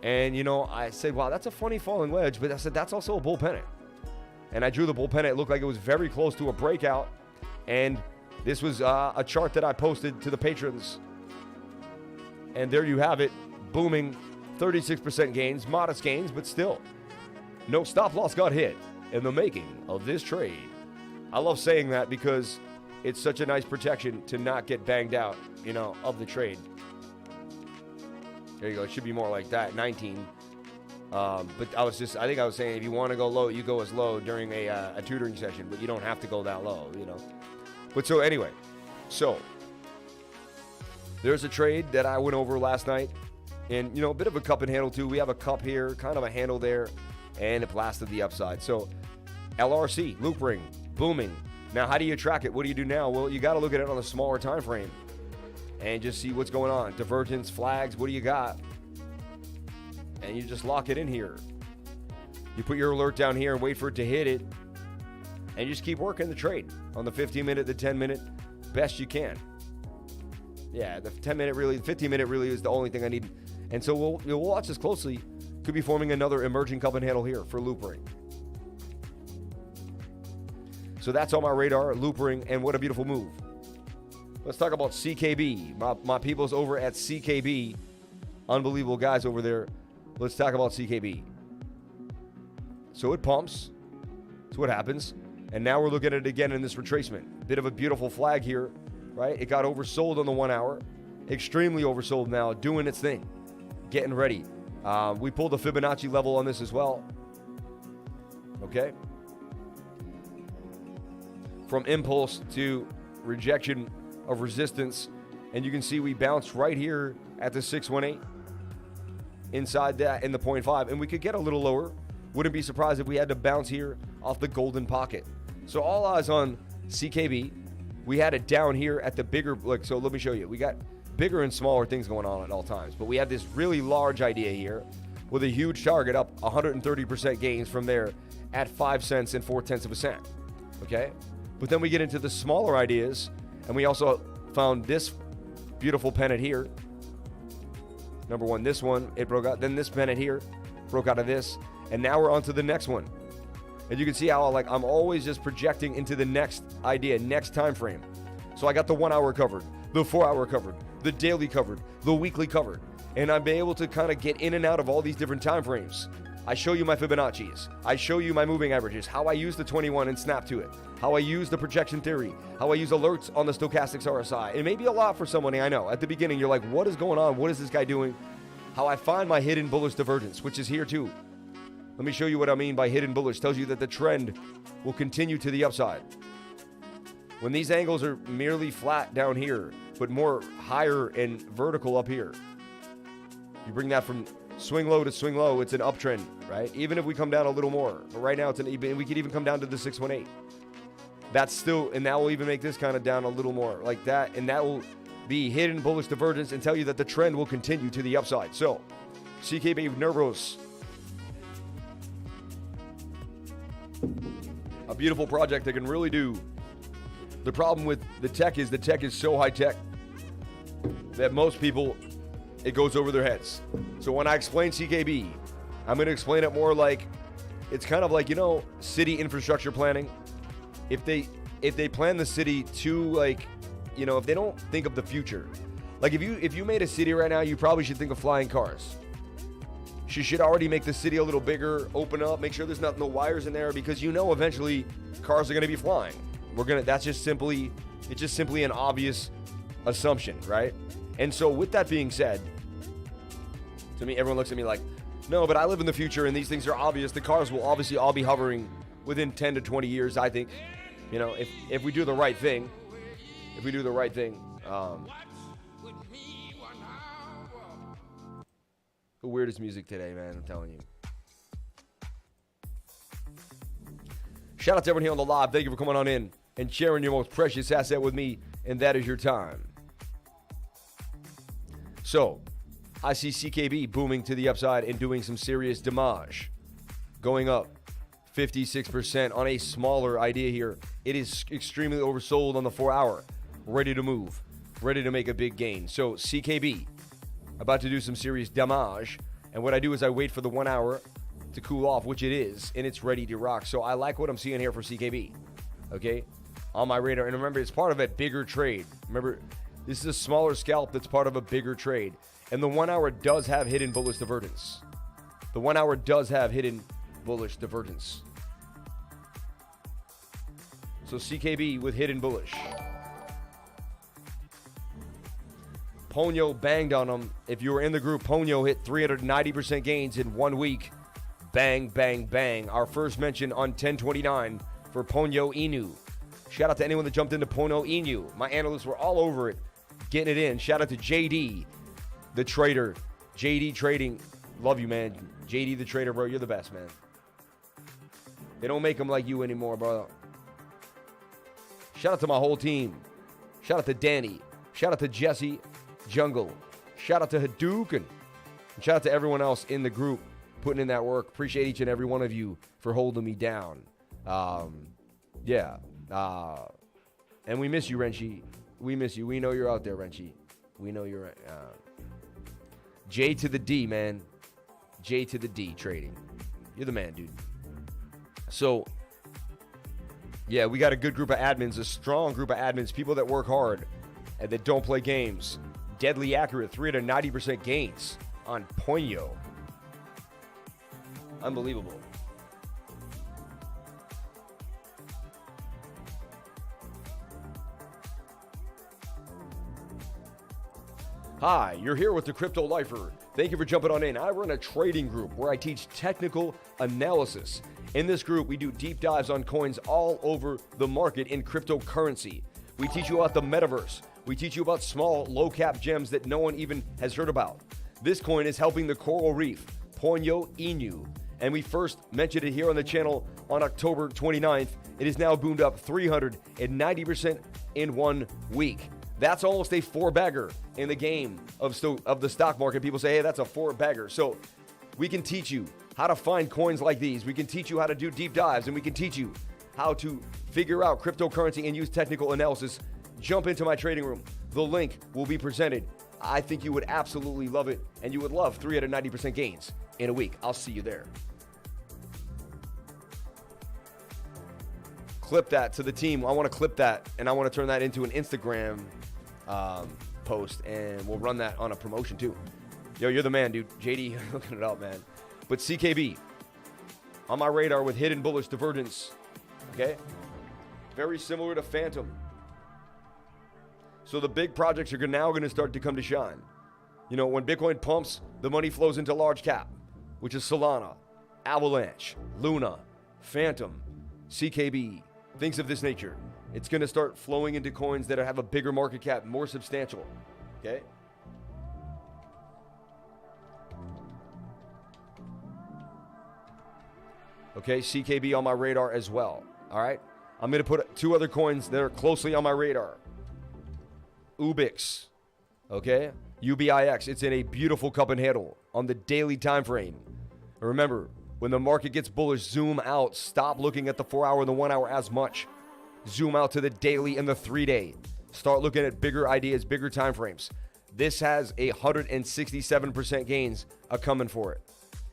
And, you know, I said, wow, that's a funny falling wedge. But I said, that's also a bull pennant. And I drew the bull pennant. It looked like it was very close to a breakout. And this was a chart that I posted to the patrons. And there you have it, booming, 36% gains, modest gains, but still. No stop loss got hit in the making of this trade. I love saying that because it's such a nice protection to not get banged out, you know, of the trade. There you go. It should be more like that, 19. But I think I was saying if you want to go low, you go as low during a tutoring session, but you don't have to go that low, you know. But so anyway, so there's a trade that I went over last night, and, you know, a bit of a cup and handle too. We have a cup here, kind of a handle there, and it blasted the upside. So LRC, loop ring, booming. Now, how do you track it? What do you do now? Well, you got to look at it on a smaller time frame and just see what's going on. Divergence, flags, what do you got? And you just lock it in here. You put your alert down here and wait for it to hit it, and you just keep working the trade on the 15-minute, the 10-minute, best you can. Yeah, the 10-minute really, the 15-minute really is the only thing I need. And so we'll watch this closely. Could be forming another emerging cup and handle here for loop ring. So that's on my radar, loop ring, and what a beautiful move. Let's talk about CKB. My people's over at CKB. Unbelievable guys over there. Let's talk about CKB. So it pumps. That's what happens. And now we're looking at it again in this retracement. Bit of a beautiful flag here, right? It got oversold on the 1 hour. Extremely oversold now, doing its thing. Getting ready. We pulled the Fibonacci level on this as well. Okay. From impulse to rejection of resistance. And you can see we bounced right here at the 618. Inside that in the 0.5. And we could get a little lower. Wouldn't be surprised if we had to bounce here off the golden pocket. So all eyes on CKB. We had it down here at the bigger, like, so let me show you. We got bigger and smaller things going on at all times. But we have this really large idea here with a huge target up 130% gains from there at 5 cents and 4/10 of a cent. Okay? But then we get into the smaller ideas, and we also found this beautiful pennant here. Number one, this one, it broke out. Then this pennant here broke out of this. And now we're on to the next one. And you can see how, like, I'm always just projecting into the next idea, next time frame. So I got the 1 hour covered, the 4 hour covered, the daily covered, the weekly covered. And I'm able to kind of get in and out of all these different time frames. I show you my Fibonacci's. I show you my moving averages, how I use the 21 and snap to it, how I use the projection theory, how I use alerts on the stochastics RSI. It may be a lot for somebody, I know. At the beginning, you're like, what is going on? What is this guy doing? How I find my hidden bullish divergence, which is here too. Let me show you what I mean by hidden bullish. Tells you that the trend will continue to the upside. When these angles are merely flat down here, but more higher and vertical up here, you bring that from swing low to swing low, it's an uptrend, right? Even if we come down a little more. But right now, we could even come down to the 618. That's still, and that will even make this kind of down a little more like that. And that will be hidden bullish divergence and tell you that the trend will continue to the upside. So, CKB Nervos. A beautiful project that can really do. The problem with the tech is so high tech that most people, it goes over their heads. So when I explain CKB, I'm going to explain it more like, it's kind of like, you know, city infrastructure planning. If they plan the city to, like, you know, if they don't think of the future. Like if you made a city right now, you probably should think of flying cars. She should already make the city a little bigger, open up, make sure there's no wires in there, because you know eventually cars are going to be flying. It's just simply an obvious assumption, right? And so with that being said, to me, everyone looks at me like, no, but I live in the future and these things are obvious. The cars will obviously all be hovering within 10 to 20 years, I think. You know, if we do the right thing, the weirdest music today, man, I'm telling you. Shout out to everyone here on the live. Thank you for coming on in and sharing your most precious asset with me, and that is your time. So, I see CKB booming to the upside and doing some serious damage. Going up 56% on a smaller idea here. It is extremely oversold on the 4-hour. Ready to move. Ready to make a big gain. So, CKB, about to do some serious damage. And what I do is I wait for the 1 hour to cool off, which it is, and it's ready to rock. So, I like what I'm seeing here for CKB. Okay? On my radar. And remember, it's part of a bigger trade. Remember, this is a smaller scalp that's part of a bigger trade. And the 1 hour does have hidden bullish divergence. The 1 hour does have hidden bullish divergence. So CKB with hidden bullish. Ponyo banged on them. If you were in the group, Ponyo hit 390% gains in 1 week. Bang, bang, bang. Our first mention on 1029 for Ponyo Inu. Shout out to anyone that jumped into Ponyo Inu. My analysts were all over it, getting it in. Shout out to JD, the trader. JD Trading. Love you, man. JD the trader, bro. You're the best, man. They don't make them like you anymore, bro. Shout out to my whole team. Shout out to Danny. Shout out to Jesse Jungle. Shout out to Hadouken. And shout out to everyone else in the group putting in that work. Appreciate each and every one of you for holding me down. Yeah. And we miss you, Renchi. We miss you. We know you're out there, Renchi. We know you're J to the D, man. J to the D trading. You're the man, dude. So, yeah, we got a good group of admins, a strong group of admins, people that work hard and that don't play games. Deadly accurate, 390% gains on Ponyo. Unbelievable. Hi, you're here with the Crypto Lifer. Thank you for jumping on in. I run a trading group where I teach technical analysis. In this group, we do deep dives on coins all over the market in cryptocurrency. We teach you about the metaverse. We teach you about small, low-cap gems that no one even has heard about. This coin is helping the coral reef, Ponyo Inu. And we first mentioned it here on the channel on October 29th. It is now boomed up 390% in 1 week. That's almost a 4-bagger in the game of the stock market. People say, hey, that's a 4-bagger. So we can teach you how to find coins like these. We can teach you how to do deep dives, and we can teach you how to figure out cryptocurrency and use technical analysis. Jump into my trading room. The link will be presented. I think you would absolutely love it, and you would love 390% gains in a week. I'll see you there. Clip that to the team. I want to clip that, and I want to turn that into an Instagram post, and we'll run that on a promotion too. Yo, you're the man, dude. JD, looking it up, man. But CKB on my radar with hidden bullish divergence. Okay, very similar to Fantom. So the big projects are now going to start to come to shine. You know, when Bitcoin pumps, the money flows into large cap, which is Solana, Avalanche, Luna, Fantom, CKB, things of this nature. It's going to start flowing into coins that have a bigger market cap, more substantial. Okay? Okay, CKB on my radar as well. All right, I'm going to put 2 other coins that are closely on my radar. UBIX, okay, UBIX. It's in a beautiful cup and handle on the daily time frame. And remember, when the market gets bullish, zoom out. Stop looking at the 4-hour and the 1-hour as much. Zoom out to the daily and the 3-day. Start looking at bigger ideas, bigger time frames. This has 167% gains coming for it.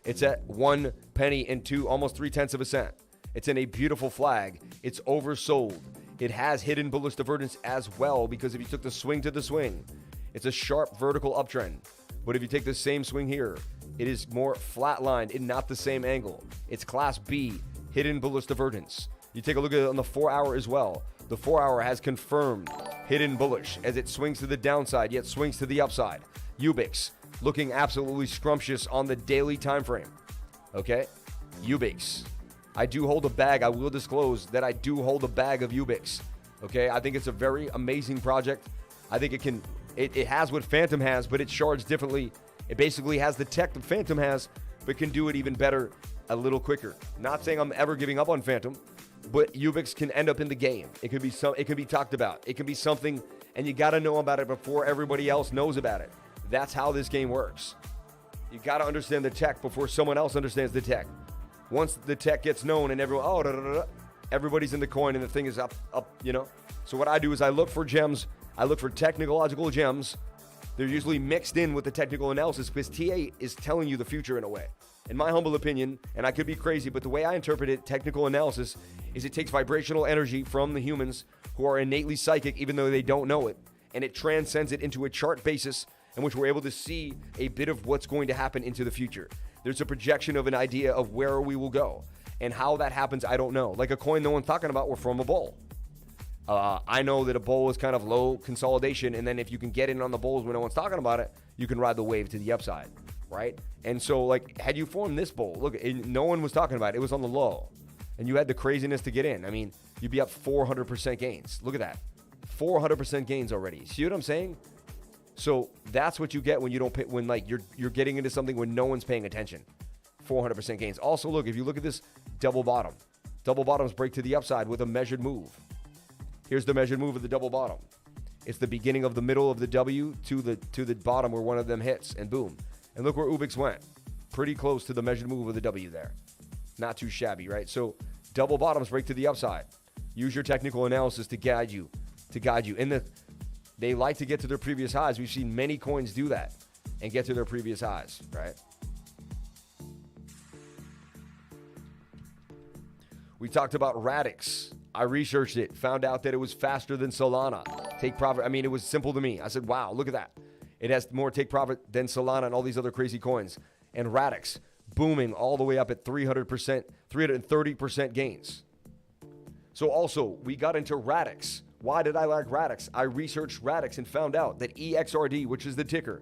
It's at 1 penny and almost 0.3 of a cent. It's in a beautiful flag. It's oversold. It has hidden bullish divergence as well, because if you took the swing to the swing, it's a sharp vertical uptrend. But if you take the same swing here, it is more flatlined and not the same angle. It's class B, hidden bullish divergence. You take a look at it on the 4-hour as well. The 4-hour has confirmed hidden bullish as it swings to the downside, yet swings to the upside. UBIX looking absolutely scrumptious on the daily time frame. Okay, UBIX. I do hold a bag. I will disclose that I do hold a bag of UBIX. Okay, I think it's a very amazing project. I think it has what Fantom has, but it shards differently. It basically has the tech that Fantom has, but can do it even better, a little quicker. Not saying I'm ever giving up on Fantom, but UBIX can end up in the game. It could be talked about. It can be something, and you got to know about it before everybody else knows about it. That's how this game works. You got to understand the tech before someone else understands the tech. Once the tech gets known and everybody's in the coin and the thing is up, you know. So what I do is I look for gems. I look for technological gems. They're usually mixed in with the technical analysis because TA is telling you the future in a way. In my humble opinion, and I could be crazy, but the way I interpret it, technical analysis, is it takes vibrational energy from the humans who are innately psychic even though they don't know it, and it transcends it into a chart basis in which we're able to see a bit of what's going to happen into the future. There's a projection of an idea of where we will go. And how that happens, I don't know. Like a coin no one's talking about, we're from a bull. I know that a bull is kind of low consolidation, and then if you can get in on the bulls when no one's talking about it, you can ride the wave to the upside, right? And so, like, had you formed this bull, look, no one was talking about it. It was on the low, and you had the craziness to get in. I mean, you'd be up 400% gains. Look at that. 400% gains already. See what I'm saying? So that's what you get when you don't pay, when like you're getting into something when no one's paying attention. 400% gains. Also, look, if you look at this double bottoms break to the upside with a measured move. Here's the measured move of the double bottom. It's the beginning of the middle of the W to the bottom where one of them hits, and boom. And look where UBIX went. Pretty close to the measured move of the W there. Not too shabby, right? So double bottoms break to the upside. Use your technical analysis to guide you. And they like to get to their previous highs. We've seen many coins do that and get to their previous highs, right? We talked about Radix. I researched it, found out that it was faster than Solana. Take profit. I mean, it was simple to me. I said, wow, look at that. It has more take profit than Solana and all these other crazy coins. And Radix booming all the way up at 300%, 330% gains. So also, we got into Radix. Why did I like Radix? I researched Radix and found out that EXRD, which is the ticker,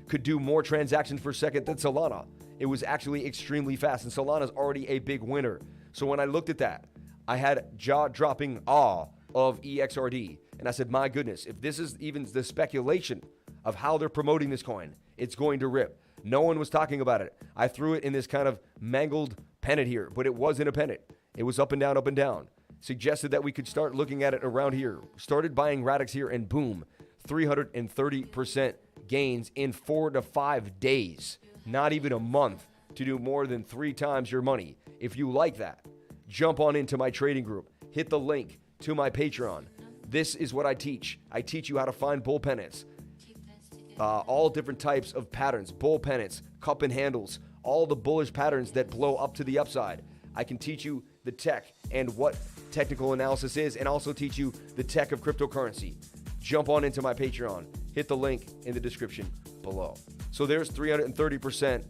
could do more transactions per second than Solana. It was actually extremely fast, and Solana's already a big winner. So when I looked at that, I had jaw-dropping awe of EXRD. And I said, my goodness, if this is even the speculation of how they're promoting this coin, it's going to rip. No one was talking about it. I threw it in this kind of mangled pennant here, but it wasn't a pennant. It was up and down, up and down. Suggested that we could start looking at it around here. Started buying Radix here, and boom, 330% gains in 4 to 5 days. Not even a month to do more than 3 times your money. If you like that, jump on into my trading group. Hit the link to my Patreon. This is what I teach. I teach you how to find bull pennants. All different types of patterns. Bull pennants, cup and handles, all the bullish patterns that blow up to the upside. I can teach you the tech and what technical analysis is, and also teach you the tech of cryptocurrency. Jump on into my Patreon. Hit the link in the description below. So there's 330%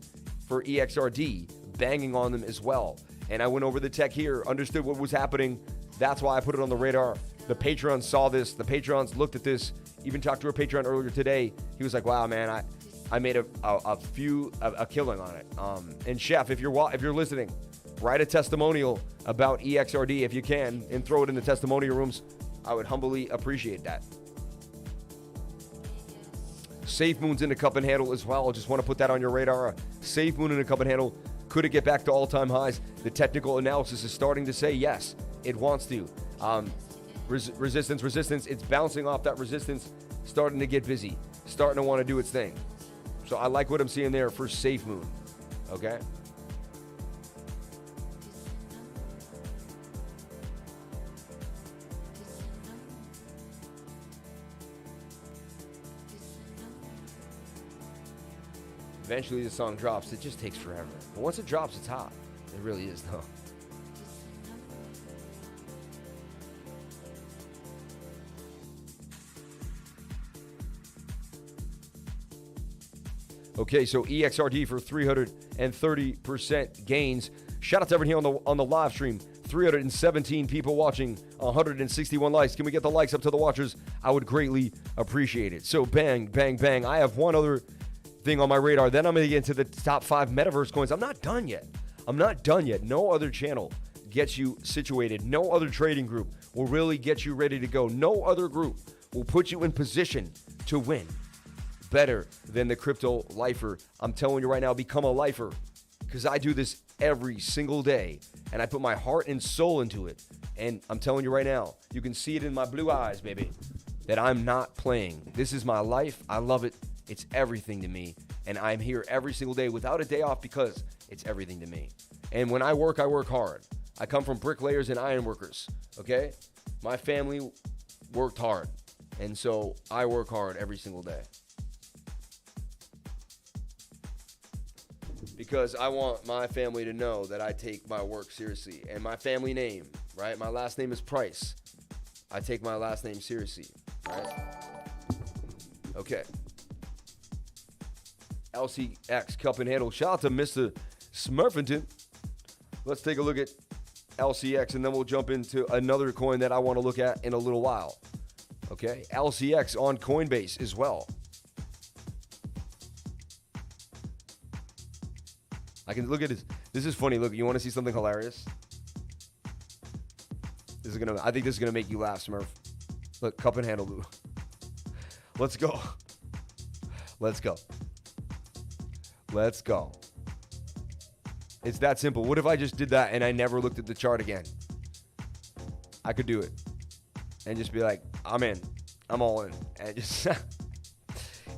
for EXRD, banging on them as well. And I went over the tech here, understood what was happening. That's why I put it on the radar. The Patrons saw this. The Patrons looked at this. Even talked to a Patreon earlier today. He was like, wow, man, I made a killing on it. And Chef, if you're listening, write a testimonial about EXRD if you can, and throw it in the testimonial rooms. I would humbly appreciate that. SAFEMOON's in the cup and handle as well. Just want to put that on your radar. SAFEMOON in the cup and handle. Could it get back to all-time highs? The technical analysis is starting to say yes, it wants to. Resistance, it's bouncing off that resistance, starting to get busy, starting to want to do its thing. So I like what I'm seeing there for SAFEMOON, okay? Eventually the song drops. It just takes forever. But once it drops, it's hot. It really is, though. Okay, so EXRD for 330% gains. Shout out to everyone here on the live stream. 317 people watching, 161 likes. Can we get the likes up to the watchers? I would greatly appreciate it. So bang, bang, bang. I have one other thing on my radar. Then I'm going to get into the top 5 metaverse coins. I'm not done yet. No other channel gets you situated. No other trading group will really get you ready to go. No other group will put you in position to win better than the Crypto Lifer. I'm telling you right now, become a lifer, because I do this every single day and I put my heart and soul into it. And I'm telling you right now, you can see it in my blue eyes, baby, that I'm not playing. This is my life. I love it. It's everything to me. And I'm here every single day without a day off because it's everything to me. And when I work hard. I come from bricklayers and iron workers, okay? My family worked hard. And so I work hard every single day. Because I want my family to know that I take my work seriously. And my family name, right? My last name is Price. I take my last name seriously, right? Okay. LCX Cup and Handle. Shout out to Mr. Smurfington. Let's take a look at LCX and then we'll jump into another coin that I want to look at in a little while. Okay. LCX on Coinbase as well. I can look at this. This is funny. Look, you want to see something hilarious? I think this is gonna make you laugh, Smurf. Look, Cup and Handle. Let's go. Let's go. Let's go. It's that simple. What if I just did that and I never looked at the chart again? I could do it and just be like, I'm in. I'm all in. And just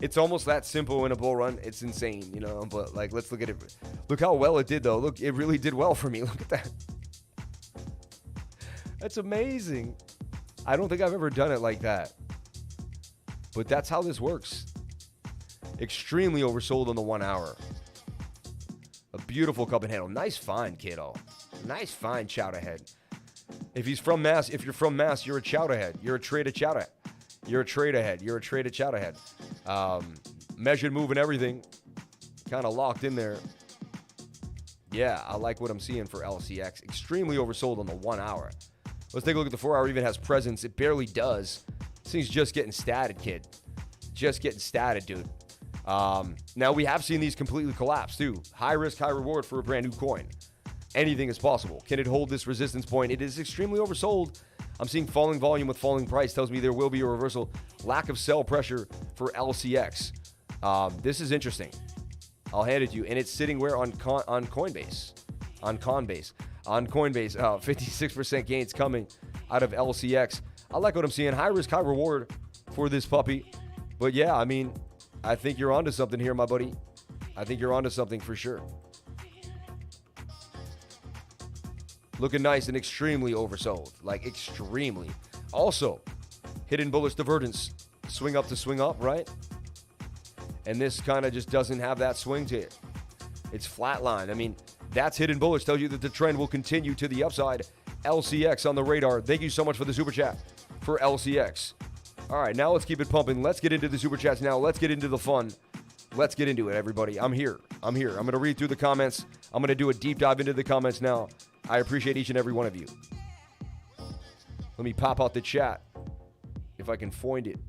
it's almost that simple in a bull run. It's insane, you know, but like, let's look at it. Look how well it did though. Look, it really did well for me. Look at that. That's amazing. I don't think I've ever done it like that, but that's how this works. Extremely oversold on the 1 hour. A beautiful Cup and Handle. Nice find, kiddo. Nice find, shout ahead. If you're from Mass, you're a shout ahead. You're a trade at shout ahead. You're a trade ahead. You're a trade at shout ahead. Measured move and everything. Kind of locked in there. Yeah, I like what I'm seeing for LCX. Extremely oversold on the 1 hour. Let's take a look at the 4 hour. Even has presence. It barely does. This thing's just getting statted, kid. Just getting statted, dude. Now we have seen these completely collapse too. High risk, high reward for a brand new coin. Anything is possible. Can it hold this resistance point? It is extremely oversold. I'm seeing falling volume with falling price. Tells me there will be a reversal. Lack of sell pressure for LCX. This is interesting. I'll hand it to you. And it's sitting where on Coinbase. On Coinbase. 56% gains coming out of LCX. I like what I'm seeing. High risk, high reward for this puppy. But yeah, I mean, I think you're onto something here, my buddy. I think you're onto something for sure. Looking nice and extremely oversold. Like, extremely. Also, hidden bullish divergence. Swing up to swing up, right? And this kind of just doesn't have that swing to it. It's flatline. I mean, that's hidden bullish. Tells you that the trend will continue to the upside. LCX on the radar. Thank you so much for the super chat for LCX. All right, now let's keep it pumping. Let's get into the super chats now. Let's get into the fun. Let's get into it, everybody. I'm here. I'm going to read through the comments. I'm going to do a deep dive into the comments now. I appreciate each and every one of you. Let me pop out the chat if I can find it.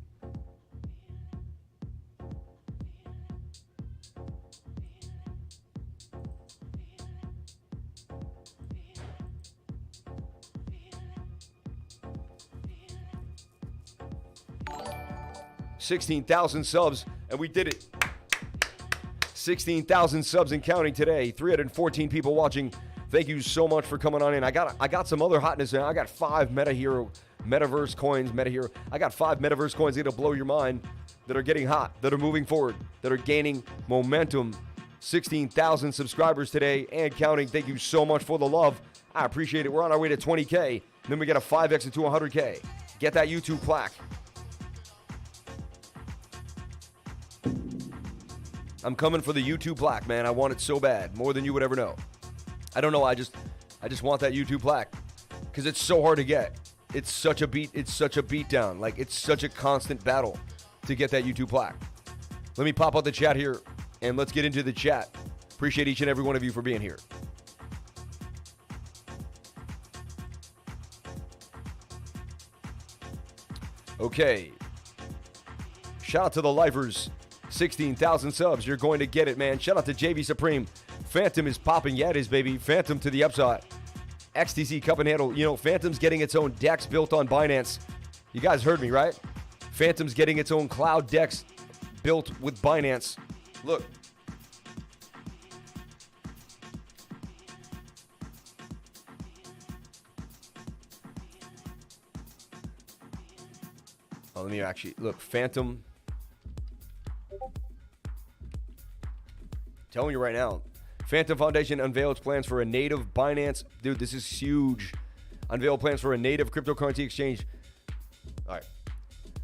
$16,000 subs, and we did it. 16,000 subs and counting today. 314 people watching. Thank you so much for coming on in. I got some other hotness now. I got 5 metaverse coins. I got 5 metaverse coins that'll blow your mind, that are getting hot, that are moving forward, that are gaining momentum. 16,000 subscribers today and counting. Thank you so much for the love. I appreciate it. We're on our way to 20K. And then we get a 5X into 100K. Get that YouTube plaque. I'm coming for the YouTube plaque, man. I want it so bad, more than you would ever know. I don't know. I just want that YouTube plaque because it's so hard to get. It's such a beat down. Like, it's such a constant battle to get that YouTube plaque. Let me pop out the chat here and let's get into the chat. Appreciate each and every one of you for being here. Okay. Shout out to the lifers. 16,000 subs. You're going to get it, man. Shout out to JV Supreme. Fantom is popping. Yeah, it is, baby. Fantom to the upside. XTC Cup and Handle. You know, Fantom's getting its own DEX built on Binance. You guys heard me, right? Fantom's getting its own cloud DEX built with Binance. Look. Oh, let me actually look. Fantom. Telling you right now, Fantom Foundation unveils plans for a native Binance. Dude, this is huge. Unveil plans for a native cryptocurrency exchange. All right.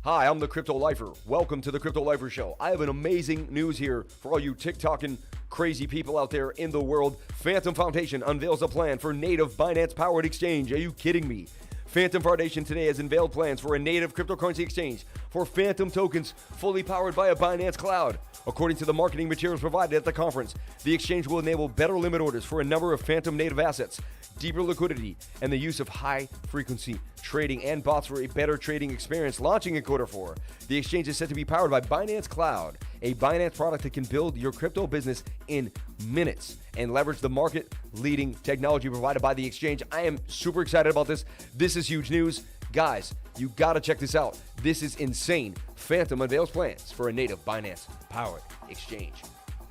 Hi, I'm the Crypto Lifer. Welcome to the Crypto Lifer Show. I have an amazing news here for all you TikToking crazy people out there in the world. Fantom Foundation unveils a plan for native Binance-powered exchange. Are you kidding me? Fantom Foundation today has unveiled plans for a native cryptocurrency exchange for Fantom tokens fully powered by a Binance cloud. According to the marketing materials provided at the conference, the exchange will enable better limit orders for a number of Fantom native assets, deeper liquidity, and the use of high-frequency trading and bots for a better trading experience. Launching in Q4, the exchange is set to be powered by Binance Cloud, a Binance product that can build your crypto business in minutes and leverage the market-leading technology provided by the exchange. I am super excited about this. This is huge news. Guys, you got to check this out. This is insane. Fantom unveils plans for a native Binance-powered exchange.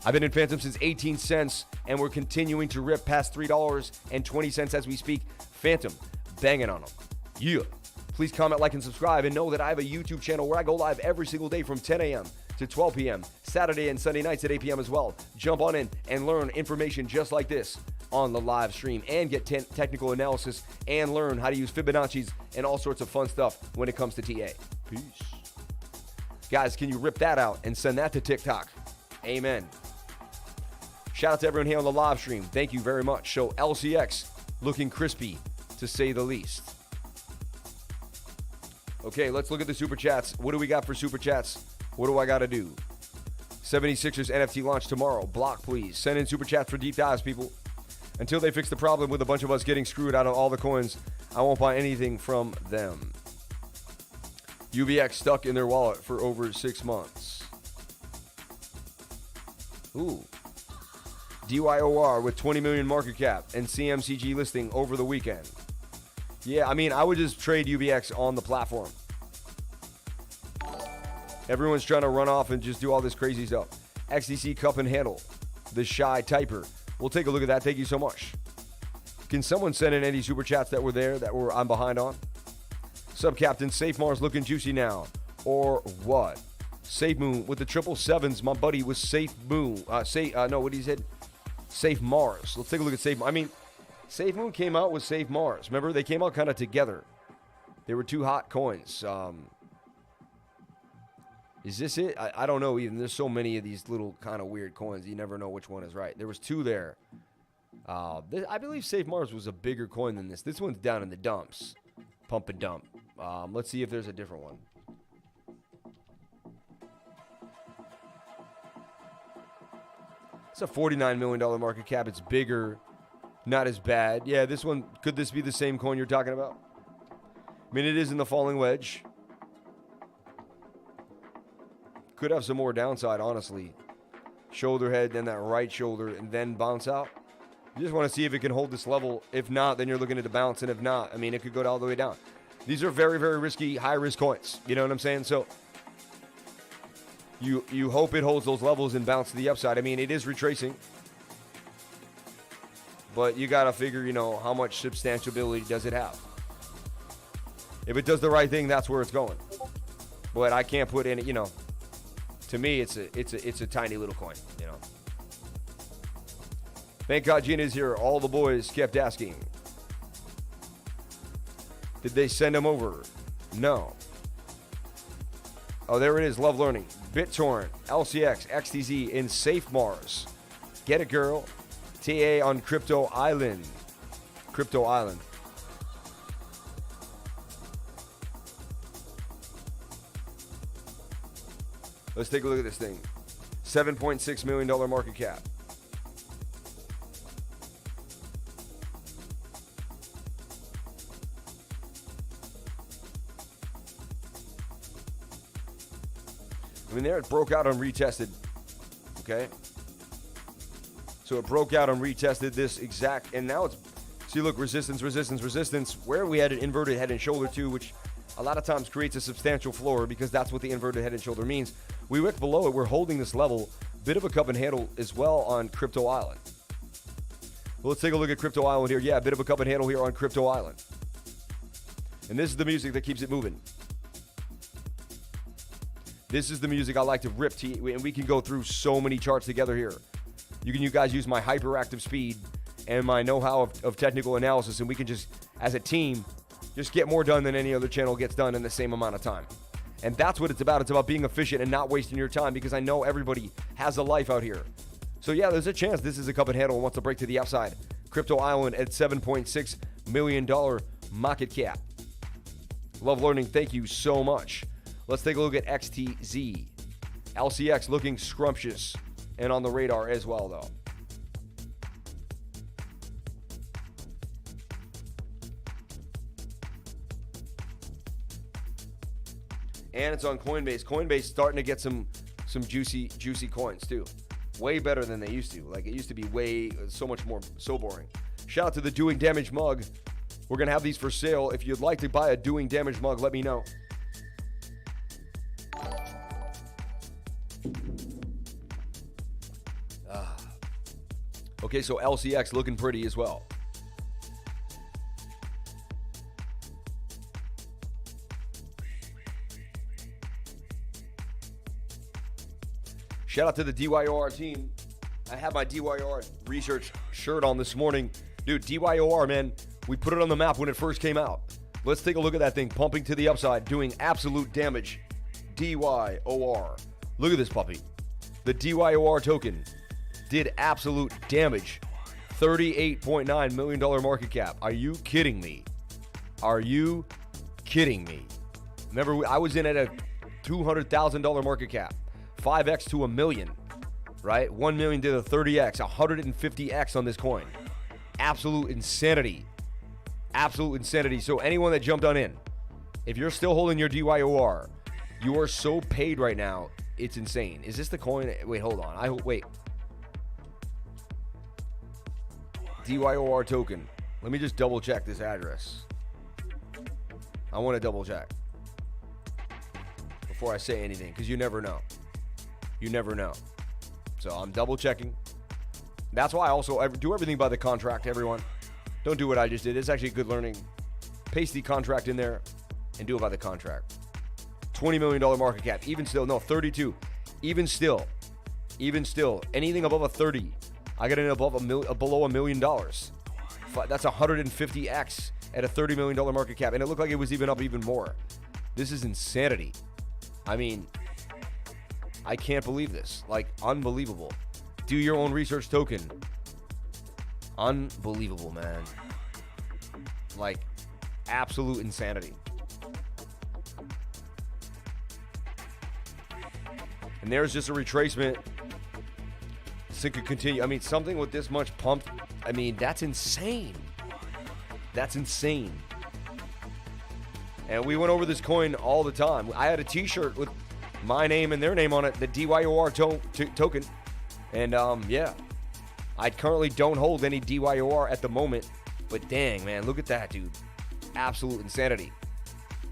I've been in Fantom since 18 cents, and we're continuing to rip past $3.20 as we speak. Fantom, banging on them. Yeah. Please comment, like, and subscribe, and know that I have a YouTube channel where I go live every single day from 10 a.m. to 12 p.m., Saturday and Sunday nights at 8 p.m. as well. Jump on in and learn information just like this on the live stream and get technical analysis and learn how to use Fibonacci's and all sorts of fun stuff when it comes to TA. Peace. Guys, can you rip that out and send that to TikTok? Amen. Shout out to everyone here on the live stream. Thank you very much. So LCX looking crispy, to say the least. Okay, let's look at the Super Chats. What do we got for Super Chats? What do I got to do? 76ers NFT launch tomorrow. BLOK, please. Send in Super Chats for deep dives, people. Until they fix the problem with a bunch of us getting screwed out of all the coins, I won't buy anything from them. UVX stuck in their wallet for over 6 months. Ooh. DYOR with 20 million market cap and CMCG listing over the weekend. Yeah, I mean, I would just trade UVX on the platform. Everyone's trying to run off and just do all this crazy stuff. XDC Cup and Handle. The Shy Typer. We'll take a look at that. Thank you so much. Can someone send in any super chats that were there that I'm behind on? Sub-Captain, SAFEMOON looking juicy now. Or what? SAFEMOON with the 777s. My buddy was SAFEMOON. What he said? SAFEMARS. Let's take a look at SAFEMOON. I mean, SAFEMOON came out with SAFEMARS. Remember, they came out kind of together. They were two hot coins. Is this it? I don't know even. There's so many of these little kind of weird coins. You never know which one is right. There was two there. I believe SAFEMARS was a bigger coin than this. This one's down in the dumps. Pump and dump. Let's see if there's a different one. It's a $49 million market cap. It's bigger. Not as bad. Yeah, this one, could this be the same coin you're talking about? I mean, it is in the falling wedge. Could have some more downside, honestly. Shoulder head, then that right shoulder, and then bounce out. You just want to see if it can hold this level. If not, then you're looking at the bounce, and if not, I mean, it could go all the way down. These are very, very risky, high-risk coins. You know what I'm saying? So, You hope it holds those levels and bounce to the upside. I mean, it is retracing. But you got to figure, how much substantiability does it have? If it does the right thing, that's where it's going. But I can't put in it, to me, it's a tiny little coin, Thank God Gina is here. All the boys kept asking. Did they send them over? No. Oh, there it is. Love learning. BitTorrent, LCX, XTZ, and SAFEMOON. Get it, girl. TA on Crypto Island. Crypto Island. Let's take a look at this thing. $7.6 million market cap. I mean, there it broke out and retested. Okay? So it broke out and retested this exact, and now it's, see, look, resistance, resistance, resistance, where we had an inverted head and shoulder too, which a lot of times creates a substantial floor because that's what the inverted head and shoulder means. We wick below it, we're holding this level, bit of a cup and handle as well on Crypto Island. Well, let's take a look at Crypto Island here. Yeah, a bit of a cup and handle here on Crypto Island. And this is the music that keeps it moving. This is the music I like to rip to, and we can go through so many charts together here. You guys use my hyperactive speed and my know-how of technical analysis, and we can just, as a team, just get more done than any other channel gets done in the same amount of time. And that's what it's about. It's about being efficient and not wasting your time, because I know everybody has a life out here. So yeah, there's a chance this is a cup and handle and wants to break to the upside. Crypto Island at $7.6 million market cap. Love learning. Thank you so much. Let's take a look at XTZ. LCX looking scrumptious and on the radar as well, though. And it's on Coinbase. Coinbase starting to get some juicy coins, too. Way better than they used to. Like, it used to be so much more, so boring. Shout out to the Doing Damage mug. We're going to have these for sale. If you'd like to buy a Doing Damage mug, let me know. Okay, so LCX looking pretty as well. Shout out to the DYOR team. I have my DYOR research shirt on this morning. Dude, DYOR, man, we put it on the map when it first came out. Let's take a look at that thing, pumping to the upside, doing absolute damage. DYOR. Look at this puppy. The DYOR token did absolute damage. $38.9 million market cap. Are you kidding me? Are you kidding me? Remember, I was in at a $200,000 market cap. 5x to a million, right? 1 million did a 30x, 150x on this coin. Absolute insanity. Absolute insanity. So anyone that jumped on in, if you're still holding your DYOR, you are so paid right now, it's insane. Is this the coin? Wait, hold on. Wait. DYOR token. Let me just double check this address. I want to double check before I say anything, because you never know. You never know. So I'm double checking. That's why I also do everything by the contract, everyone. Don't do what I just did. It's actually good learning. Paste the contract in there and do it by the contract. $20 million market cap. Even still, no, 32. Even still, anything above a 30, I got it below $1 million. That's 150x at a $30 million market cap. And it looked like it was even up even more. This is insanity. I mean, I can't believe this. Like, unbelievable. Do your own research token. Unbelievable, man. Like, absolute insanity. And there's just a retracement. This could continue. I mean, something with this much pumped, I mean, that's insane. That's insane. And we went over this coin all the time. I had a t-shirt with my name and their name on it, the DYOR token. And yeah, I currently don't hold any DYOR at the moment, but dang, man, look at that, dude. Absolute insanity.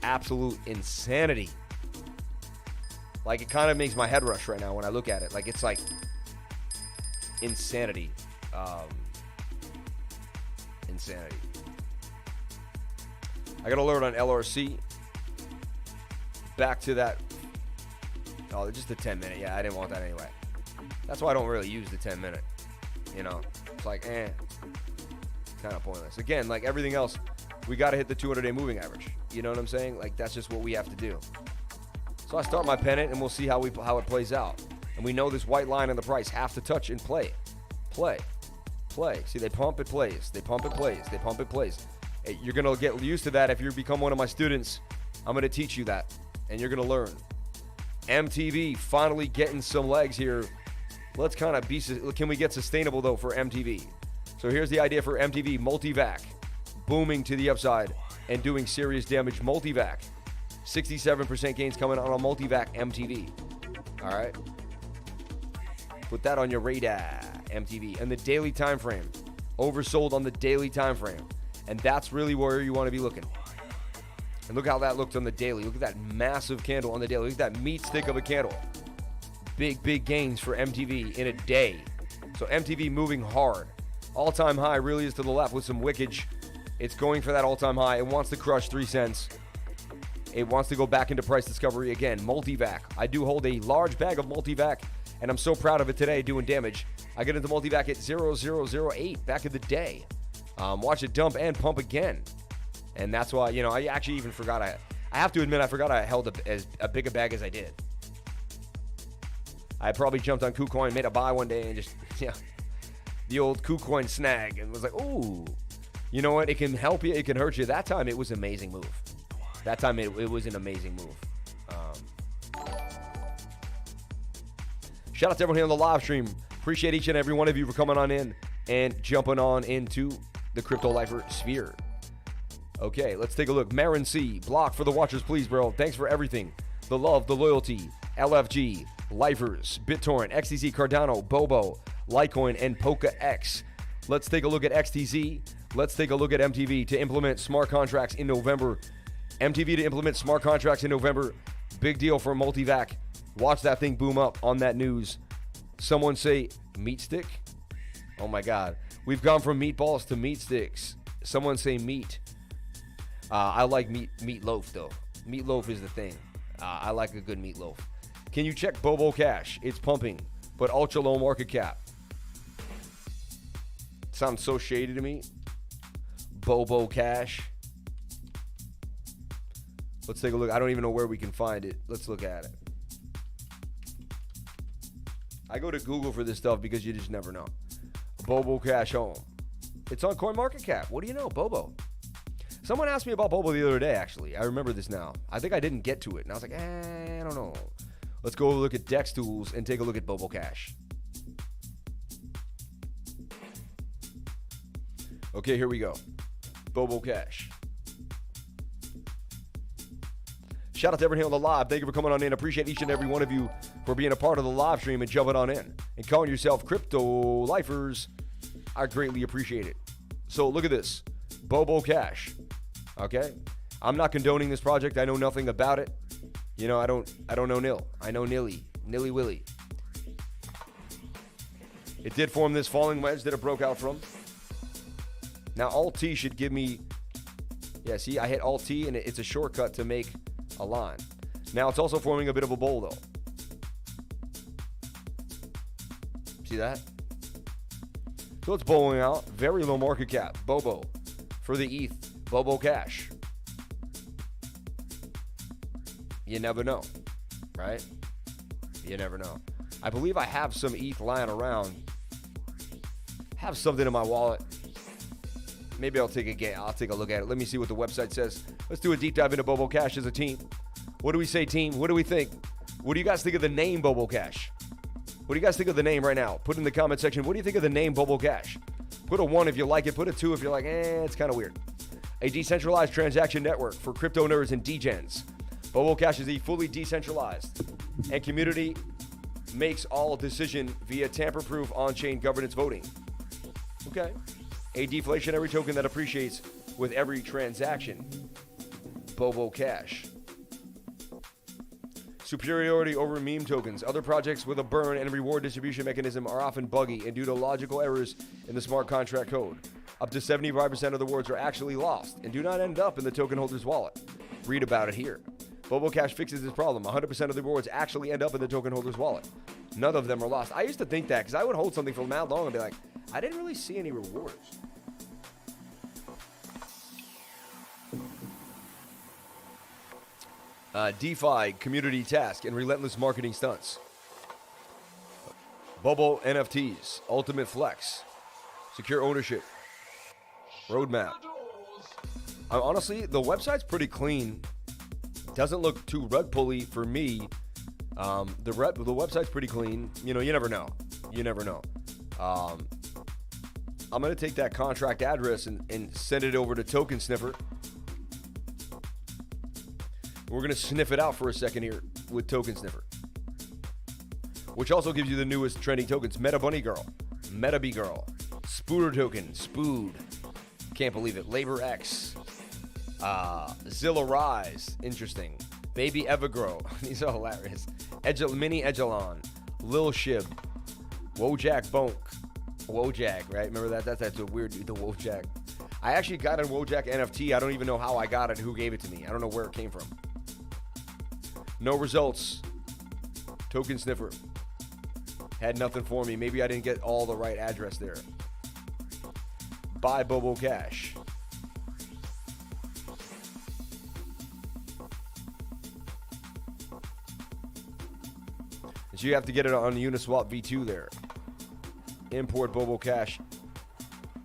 Absolute insanity. Like, it kind of makes my head rush right now when I look at it. Like, it's like insanity. Insanity. I got alert on LRC. Back to that. Oh, just the 10-minute. Yeah, I didn't want that anyway. That's why I don't really use the 10-minute. You know, it's like, kind of pointless. Again, like everything else, we got to hit the 200-day moving average. You know what I'm saying? Like, that's just what we have to do. So I start my pennant, and we'll see how it plays out. And we know this white line on the price have to touch and play. Play. See, they pump, it plays. They pump, it plays. They pump, it plays. Hey, you're going to get used to that if you become one of my students. I'm going to teach you that, and you're going to learn. MTV finally getting some legs here. Let's kind of be, can we get sustainable, though, for MTV? So here's the idea for MTV. Multivac, booming to the upside and doing serious damage. Multivac, 67% gains coming on a Multivac MTV. All right? Put that on your radar, MTV. And the daily time frame, oversold on the daily time frame. And that's really where you want to be looking. And look how that looked on the daily. Look at that massive candle on the daily. Look at that meat stick of a candle. Big gains for MTV in a day. So MTV moving hard. All-time high really is to the left with some wickage. It's going for that all-time high. It wants to crush 3 cents. It wants to go back into price discovery again. Multivac. I do hold a large bag of Multivac, and I'm so proud of it today doing damage. I get into Multivac at 0008 back in the day. Watch it dump and pump again. And that's why, you know, I actually even forgot. I have to admit, I forgot I held as big a bag as I did. I probably jumped on KuCoin, made a buy one day, and just, the old KuCoin snag, and was like, ooh, you know what? It can help you, it can hurt you. That time, it was an amazing move. That time, it was an amazing move. Shout out to everyone here on the live stream. Appreciate each and every one of you for coming on in and jumping on into the Crypto Lifer sphere. Okay, let's take a look. Marin C, BLOK for the watchers, please, bro. Thanks for everything. The love, the loyalty. LFG, Lifers, BitTorrent, XTZ, Cardano, BOBO, Litecoin, and PKEX. Let's take a look at XTZ. Let's take a look at MTV to implement smart contracts in November. MTV to implement smart contracts in November. Big deal for Multivac. Watch that thing boom up on that news. Someone say meat stick? Oh my God. We've gone from meatballs to meat sticks. Someone say meat. I like meatloaf though. Meatloaf is the thing. I like a good meatloaf. Can you check BOBO Cash? It's pumping, but ultra low market cap. Sounds so shady to me. BOBO Cash. Let's take a look. I don't even know where we can find it. Let's look at it. I go to Google for this stuff because you just never know. BOBO Cash home. It's on CoinMarketCap. What do you know? BOBO. Someone asked me about BOBO the other day, actually. I remember this now. I think I didn't get to it. And I was like, I don't know. Let's go look at Dex Tools and take a look at BOBO Cash. Okay, here we go. BOBO Cash. Shout out to everyone here on the live. Thank you for coming on in. Appreciate each and every one of you for being a part of the live stream and jumping on in. And calling yourself Crypto Lifers. I greatly appreciate it. So look at this. BOBO Cash. Okay? I'm not condoning this project. I know nothing about it. You know, I don't know nil. I know nilly willy. It did form this falling wedge that it broke out from. Now Alt-T should give me, yeah, see, I hit Alt-T and it's a shortcut to make a line. Now it's also forming a bit of a bowl though. See that? So it's bowling out. Very low market cap. BOBO for the ETH. BOBO Cash. You never know, right? You never know. I believe I have some ETH lying around. Have something in my wallet. Maybe I'll take a look at it. Let me see what the website says. Let's do a deep dive into BOBO Cash as a team. What do we say, team? What do we think? What do you guys think of the name BOBO Cash? What do you guys think of the name right now? Put in the comment section. What do you think of the name BOBO Cash? Put a 1 if you like it. Put a 2 if you're like, it's kind of weird. A decentralized transaction network for crypto nerds and degens. BOBO Cash is fully decentralized, and community makes all decision via tamper-proof on-chain governance voting. Okay. A deflationary token that appreciates with every transaction. BOBO Cash. Superiority over meme tokens. Other projects with a burn and reward distribution mechanism are often buggy and due to logical errors in the smart contract code. Up to 75% of the rewards are actually lost and do not end up in the token holder's wallet. Read about it here. BOBO Cash fixes this problem. 100% of the rewards actually end up in the token holder's wallet. None of them are lost. I used to think that because I would hold something for mad long and be like, I didn't really see any rewards. DeFi, community task, and relentless marketing stunts. BOBO NFTs, ultimate flex, secure ownership, roadmap. Honestly, the website's pretty clean. Doesn't look too rug pulley for me. The website's pretty clean. You know, you never know. You never know. I'm gonna take that contract address and send it over to Token Sniffer. We're going to sniff it out for a second here with Token Sniffer, which also gives you the newest trending tokens. Meta Bunny Girl, Meta Bee Girl, Spooder Token, Spood, can't believe it, Labor X, Zilla Rise, interesting, Baby Evergrow, these are hilarious, Mini Edgelon, Lil Shib, Wojak Bonk, Wojak, right? Remember that? That's a weird dude, the Wojak. I actually got a Wojak NFT. I don't even know how I got it, who gave it to me. I don't know where it came from. No results. Token Sniffer. Had nothing for me. Maybe I didn't get all the right address there. Buy BOBO Cash. So you have to get it on Uniswap V2 there. Import BOBO Cash.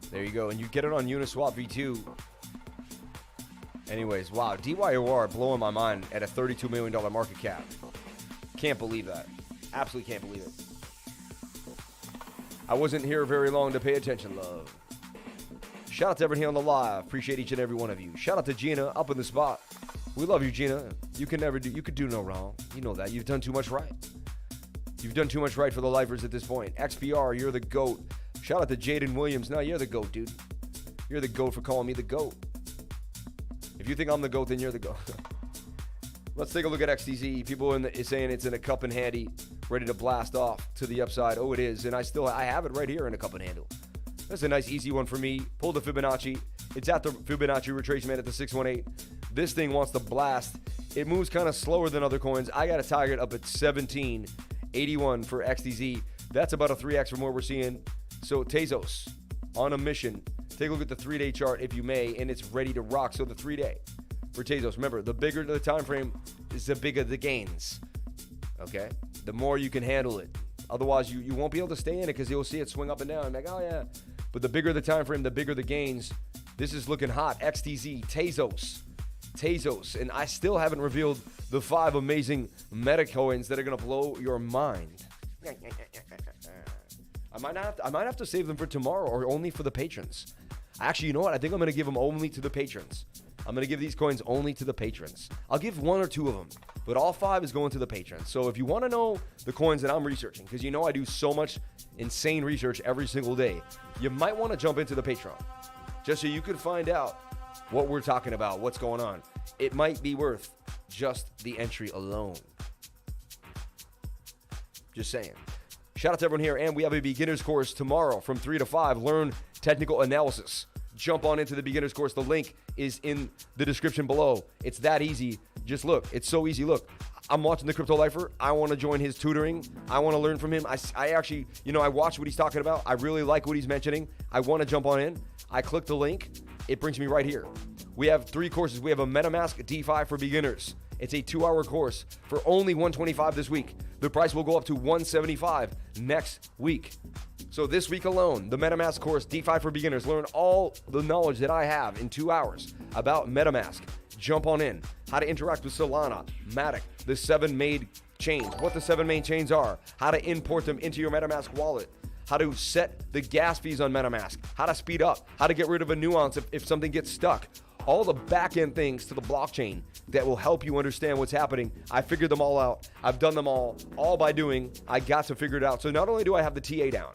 There you go. And you get it on Uniswap V2. Anyways, wow, DYOR blowing my mind at a $32 million market cap. Can't believe that. Absolutely can't believe it. I wasn't here very long to pay attention, love. Shout out to everyone here on the live. Appreciate each and every one of you. Shout out to Gina up in the spot. We love you, Gina. You could do no wrong. You know that. You've done too much right. You've done too much right for the lifers at this point. XPR, you're the GOAT. Shout out to Jaden Williams. No, you're the GOAT, dude. You're the GOAT for calling me the GOAT. If you think I'm the GOAT, then you're the GOAT. Let's take a look at XTZ. People is saying it's in a cup and handy, ready to blast off to the upside. Oh, it is. And I have it right here in a cup and handle. That's a nice, easy one for me. Pull the Fibonacci. It's at the Fibonacci retracement at the 618. This thing wants to blast. It moves kind of slower than other coins. I got a target up at 1781 for XTZ. That's about a 3x from what we're seeing. So Tezos on a mission. Take a look at the 3-day chart if you may, and it's ready to rock. So the 3-day for Tezos. Remember, the bigger the time frame is the bigger the gains. Okay? The more you can handle it. Otherwise, you won't be able to stay in it because you'll see it swing up and down. Like, oh yeah. But the bigger the time frame, the bigger the gains. This is looking hot. XTZ, Tezos. And I still haven't revealed the 5 amazing meta coins that are going to blow your mind. I might have to save them for tomorrow or only for the patrons. Actually, you know what? I think I'm going to give them only to the patrons. I'm going to give these coins only to the patrons. I'll give 1 or 2 of them, but all 5 is going to the patrons. So if you want to know the coins that I'm researching, because you know I do so much insane research every single day, you might want to jump into the Patreon just so you can find out what we're talking about, what's going on. It might be worth just the entry alone. Just saying. Shout out to everyone here, and we have a beginner's course tomorrow from 3 to 5. Learn technical analysis. Jump on into the beginner's course. The link is in the description below. It's that easy. Just look. It's so easy. Look, I'm watching the Crypto Lifer. I want to join his tutoring. I want to learn from him. I actually, I watched what he's talking about. I really like what he's mentioning. I want to jump on in. I click the link. It brings me right here. We have 3 courses. We have a MetaMask DeFi for beginners. It's a 2-hour course for only $125 this week. The price will go up to $175 next week. So this week alone, the MetaMask course, DeFi for beginners, learn all the knowledge that I have in 2 hours about MetaMask. Jump on in. How to interact with Solana, Matic, the 7 main chains, what the 7 main chains are, how to import them into your MetaMask wallet, how to set the gas fees on MetaMask, how to speed up, how to get rid of a nuance if something gets stuck. All the back-end things to the blockchain that will help you understand what's happening. I figured them all out. I've done them all by doing. I got to figure it out. So not only do I have the TA down,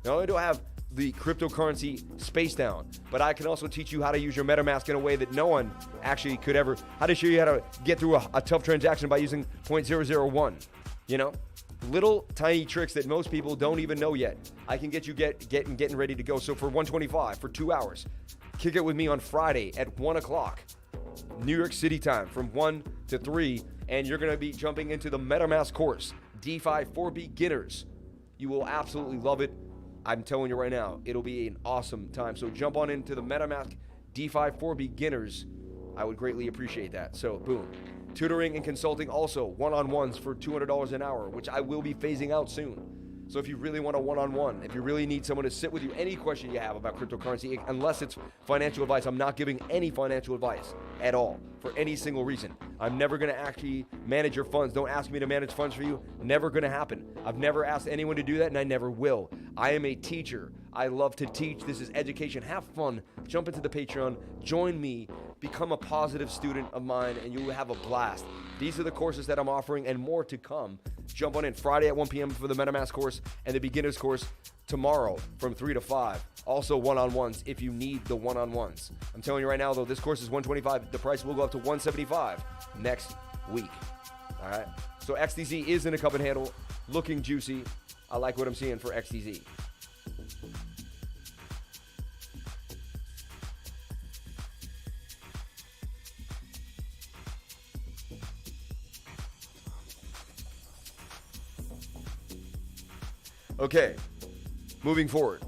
not only do I have the cryptocurrency space down, but I can also teach you how to use your MetaMask in a way that no one actually could ever, how to show you how to get through a tough transaction by using 0.001, you know? Little tiny tricks that most people don't even know yet. I can get you getting ready to go. So for 125 for 2 hours, kick it with me on Friday at 1 o'clock, New York City time, from 1 to 3, and you're going to be jumping into the MetaMask course, DeFi for beginners. You will absolutely love it. I'm telling you right now, it'll be an awesome time. So jump on into the MetaMask DeFi for beginners. I would greatly appreciate that. So boom. Tutoring and consulting also, one-on-ones for $200 an hour, which I will be phasing out soon. So if you really want a one-on-one, if you really need someone to sit with you, any question you have about cryptocurrency, unless it's financial advice, I'm not giving any financial advice at all for any single reason. I'm never going to actually manage your funds. Don't ask me to manage funds for you. Never going to happen. I've never asked anyone to do that, and I never will. I am a teacher. I love to teach. This is education. Have fun. Jump into the Patreon. Join me. Become a positive student of mine, and you will have a blast. These are the courses that I'm offering, and more to come. Jump on in Friday at 1 p.m. for the MetaMask course, and the beginners course tomorrow from 3 to 5. Also one-on-ones if you need the one-on-ones. I'm telling you right now, though, this course is $125. The price will go up to $175 next week. All right? So XTZ is in a cup and handle, looking juicy. I like what I'm seeing for XTZ. Okay, moving forward.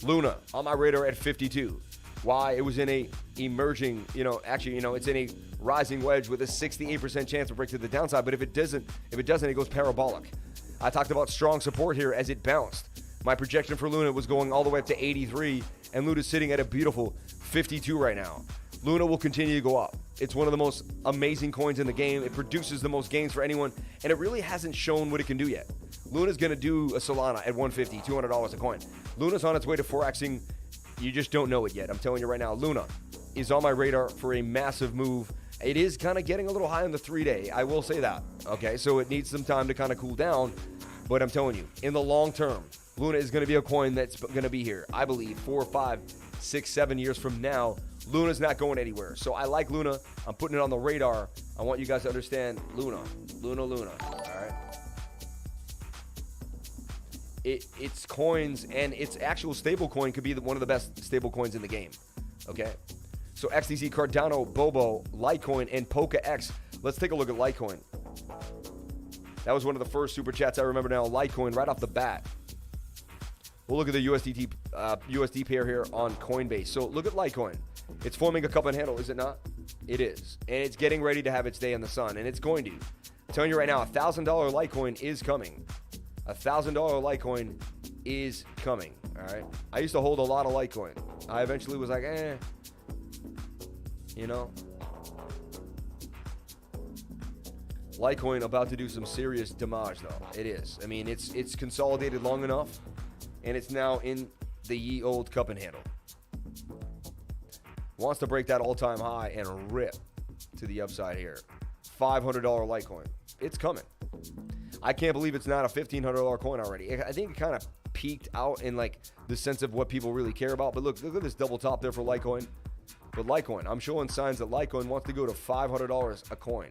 Luna on my radar at 52. Why? It was in a emerging, it's in a rising wedge with a 68% chance to break to the downside. But if it doesn't, it goes parabolic. I talked about strong support here as it bounced. My projection for Luna was going all the way up to 83, and Luna's sitting at a beautiful 52 right now. Luna will continue to go up. It's one of the most amazing coins in the game. It produces the most gains for anyone, and it really hasn't shown what it can do yet. Luna's going to do a Solana at $150, $200 a coin. Luna's on its way to 4Xing. You just don't know it yet. I'm telling you right now, Luna is on my radar for a massive move. It is kind of getting a little high on the 3-day. I will say that. Okay, so it needs some time to kind of cool down. But I'm telling you, in the long term, Luna is going to be a coin that's going to be here. I believe 4, 5, 6, 7 years from now, Luna's not going anywhere. So I like Luna. I'm putting it on the radar. I want you guys to understand Luna. Luna. All right. Its coins and its actual stable coin could be one of the best stable coins in the game. Okay. So XTC, Cardano, BOBO, Litecoin, and PKEX. Let's take a look at Litecoin. That was one of the first super chats I remember now. Litecoin right off the bat. We'll look at the USD pair here on Coinbase. So look at Litecoin. It's forming a cup and handle, is it not? It is. And it's getting ready to have its day in the sun. And it's going to. I'm telling you right now, $1,000 Litecoin is coming. $1,000 Litecoin is coming. All right. I used to hold a lot of Litecoin. I eventually was like, Litecoin about to do some serious damage, though. It is. I mean, it's consolidated long enough, and it's now in the ye old cup and handle. Wants to break that all-time high and rip to the upside here. $500 Litecoin. It's coming. I can't believe it's not a $1,500 coin already. I think it kind of peaked out in like the sense of what people really care about. But look at this double top there for Litecoin. But Litecoin, I'm showing signs that Litecoin wants to go to $500 a coin.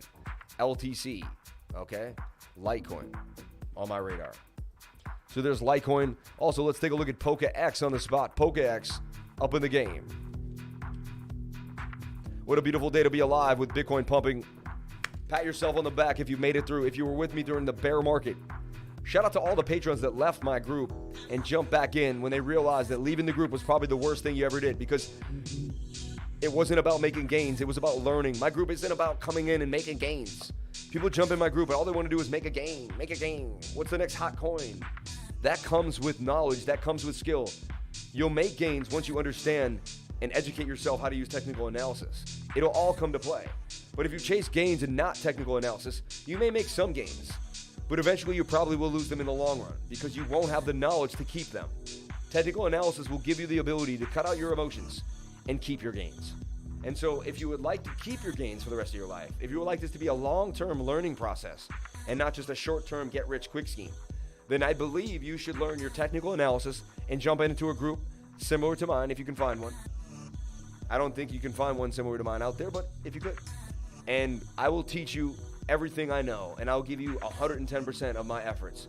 LTC, okay? Litecoin on my radar. So there's Litecoin. Also, let's take a look at PKEX on the spot. PKEX up in the game. What a beautiful day to be alive with Bitcoin pumping. Pat yourself on the back if you made it through. If you were with me during the bear market. Shout out to all the patrons that left my group and jumped back in when they realized that leaving the group was probably the worst thing you ever did, because it wasn't about making gains. It was about learning. My group isn't about coming in and making gains. People jump in my group and all they want to do is make a gain. Make a gain. What's the next hot coin? That comes with knowledge. That comes with skill. You'll make gains once you understand and educate yourself how to use technical analysis. It'll all come to play. But if you chase gains and not technical analysis, you may make some gains, but eventually you probably will lose them in the long run because you won't have the knowledge to keep them. Technical analysis will give you the ability to cut out your emotions and keep your gains. And so if you would like to keep your gains for the rest of your life, if you would like this to be a long-term learning process and not just a short-term get-rich-quick scheme, then I believe you should learn your technical analysis and jump into a group similar to mine if you can find one. I don't think you can find one similar to mine out there, but if you could. And I will teach you everything I know, and I'll give you 110% of my efforts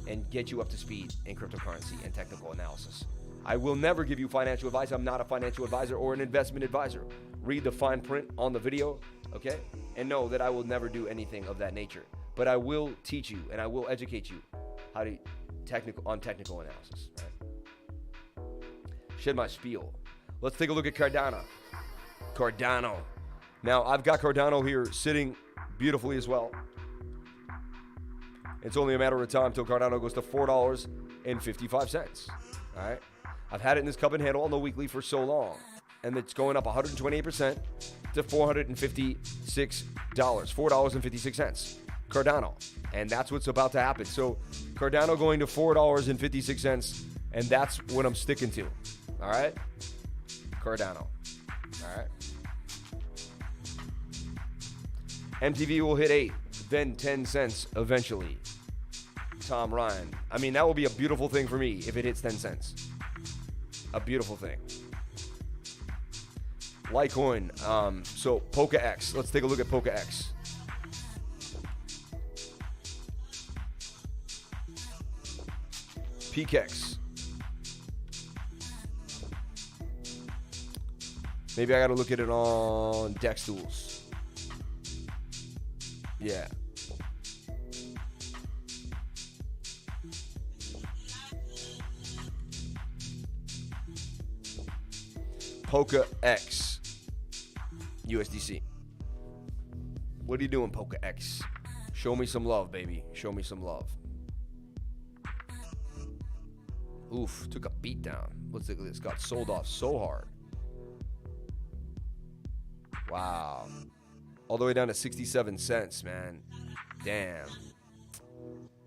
and get you up to speed in cryptocurrency and technical analysis. I will never give you financial advice. I'm not a financial advisor or an investment advisor. Read the fine print on the video, okay? And know that I will never do anything of that nature. But I will teach you and I will educate you how to technical analysis, right? Shed my spiel. Let's take a look at Cardano. Cardano. Now, I've got Cardano here sitting beautifully as well. It's only a matter of time till Cardano goes to $4.55. All right? I've had it in this cup and handle on the weekly for so long, and it's going up 128% to $456. $4.56. Cardano. And that's what's about to happen. So Cardano going to $4.56, and that's what I'm sticking to. All right? Cardano. All right? MTV will hit 8, then 10 cents eventually. Tom Ryan. I mean, that will be a beautiful thing for me if it hits 10 cents. A beautiful thing. Litecoin. So PKEX. Let's take a look at PKEX. PKEX. Maybe I got to look at it on Dex Tools. Yeah. PKEX USDC. What are you doing, PKEX? Show me some love, baby. Show me some love. Oof, took a beat down. Let's look at this. Got sold off so hard. Wow. All the way down to 67 cents, man. Damn.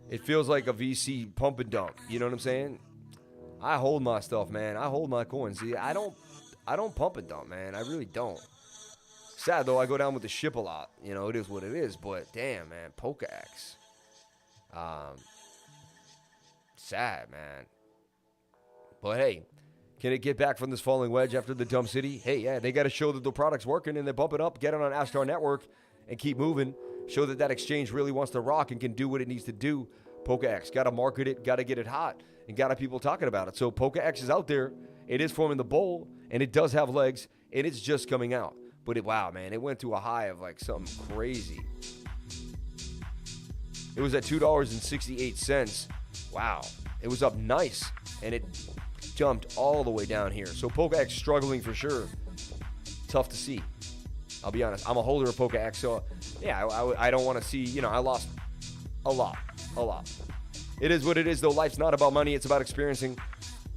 It feels like a VC pump and dump. You know what I'm saying? I hold my stuff, man. I hold my coins. See, I don't pump and dump, man. I really don't. Sad, though, I go down with the ship a lot. You know, it is what it is. But, damn, man. PKEX. Sad, man. But, hey, can it get back from this falling wedge after the dumb city? Hey, yeah, they got to show that the product's working and they bump it up, get it on Astar Network, and keep moving. Show that that exchange really wants to rock and can do what it needs to do. PKEX. Got to market it, got to get it hot, and got to people talking about it. So PKEX is out there. It is forming the bowl, and it does have legs, and it's just coming out. But wow, man, it went to a high of like something crazy. It was at $2.68. Wow. It was up nice, and it jumped all the way down here. So PKEX struggling for sure. Tough to see. I'll be honest. I'm a holder of PKEX, so yeah, I don't want to see, you know, I lost a lot. It is what it is, though. Life's not about money. It's about experiencing.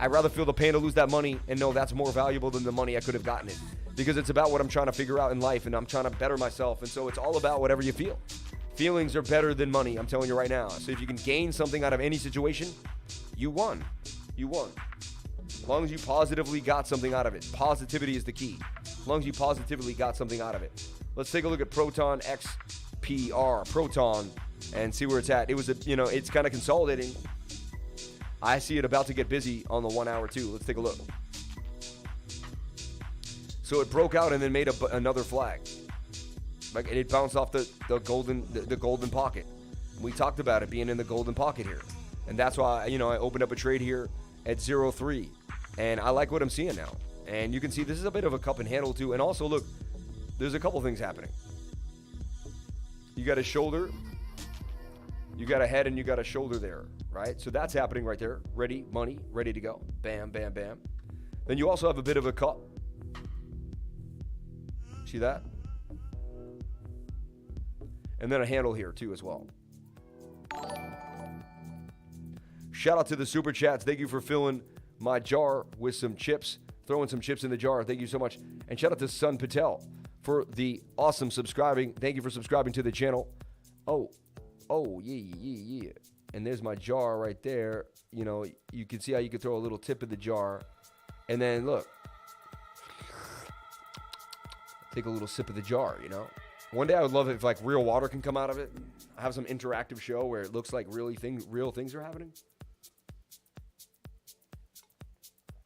I'd rather feel the pain to lose that money and know that's more valuable than the money I could have gotten it. Because it's about what I'm trying to figure out in life, and I'm trying to better myself. And so it's all about whatever you feel. Feelings are better than money, I'm telling you right now. So if you can gain something out of any situation, you won. You won. As long as you positively got something out of it. Positivity is the key. As long as you positively got something out of it. Let's take a look at Proton XPR. Proton. And see where it's at. It was, it's kind of consolidating. I see it about to get busy on the 1 hour too. Let's take a look. So it broke out and then made another flag. Like it bounced off the golden pocket. We talked about it being in the golden pocket here. And that's why, I opened up a trade here at 0.3. And I like what I'm seeing now. And you can see this is a bit of a cup and handle too. And also, look, there's a couple things happening. You got a shoulder. You got a head and you got a shoulder there, right? So that's happening right there. Ready, money, ready to go. Bam, bam, bam. Then you also have a bit of a cup. See that? And then a handle here too as well. Shout out to the super chats. Thank you for filling my jar with some chips. Throwing some chips in the jar. Thank you so much. And shout out to Sun Patel for the awesome subscribing. Thank you for subscribing to the channel. Oh, yeah. And there's my jar right there. You can see how you can throw a little tip in the jar. And then, look. Take a little sip of the jar, One day I would love it if like real water can come out of it. Have some interactive show where it looks like real things are happening.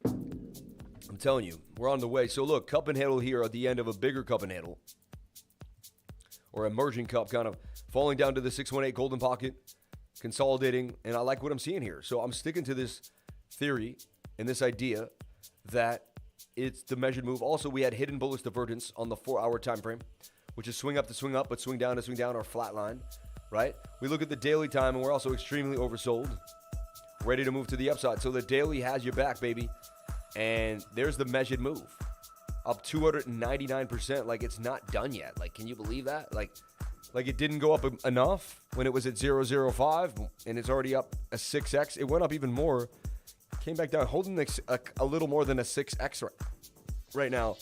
I'm telling you, we're on the way. So look, cup and handle here at the end of a bigger cup and handle. Or emerging cup, kind of falling down to the 618 golden pocket, consolidating, and I like what I'm seeing here. So I'm sticking to this theory and this idea that it's the measured move. Also, we had hidden bullish divergence on the 4-hour time frame, which is swing up to swing up, but swing down to swing down, or flat line, right? We look at the daily time, and we're also extremely oversold, ready to move to the upside. So the daily has your back, baby, and there's the measured move. Up 299%, like it's not done yet. Like, can you believe that? Like it didn't go up enough when it was at 005, and it's already up a 6x. It went up even more, came back down, holding a little more than a 6x right now.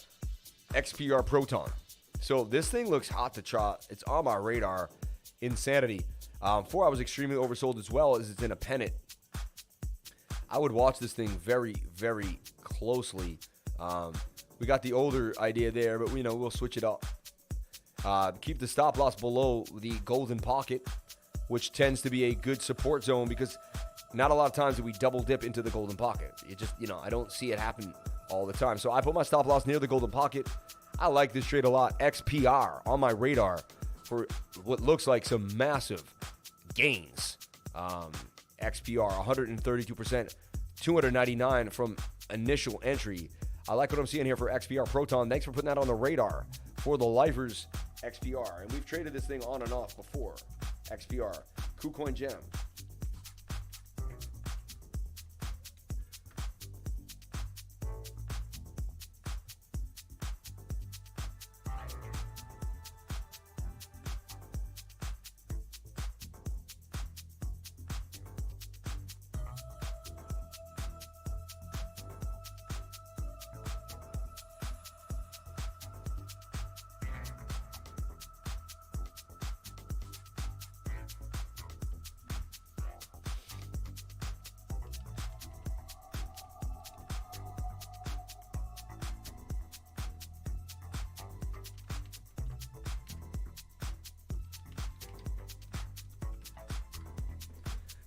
XPR Proton. So this thing looks hot to trot. It's on my radar. Insanity. 4 hours extremely oversold as well, as it's in a pennant. I would watch this thing very, very closely. We got the older idea there, but we'll switch it up. Keep the stop loss below the golden pocket, which tends to be a good support zone because not a lot of times do we double dip into the golden pocket. It just, I don't see it happen all the time. So I put my stop loss near the golden pocket. I like this trade a lot. XPR on my radar for what looks like some massive gains. XPR 132%, 299 from initial entry. I like what I'm seeing here for XPR Proton. Thanks for putting that on the radar for the Lifers XPR. And we've traded this thing on and off before. XPR. KuCoin Gem.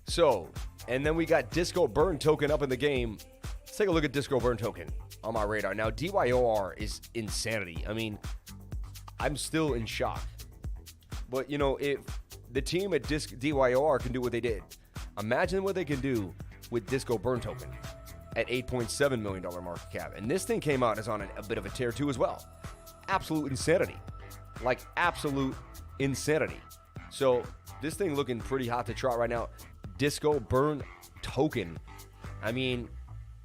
So, and then we got Disco Burn Token up in the game. Let's take a look at Disco Burn Token on my radar. Now, DYOR is insanity. I mean, I'm still in shock. But, if the team at DYOR can do what they did, imagine what they can do with Disco Burn Token at $8.7 million market cap. And this thing came out as on a bit of a tear too as well. Absolute insanity. Like, absolute insanity. So, this thing looking pretty hot to trot right now. Disco Burn Token. I mean,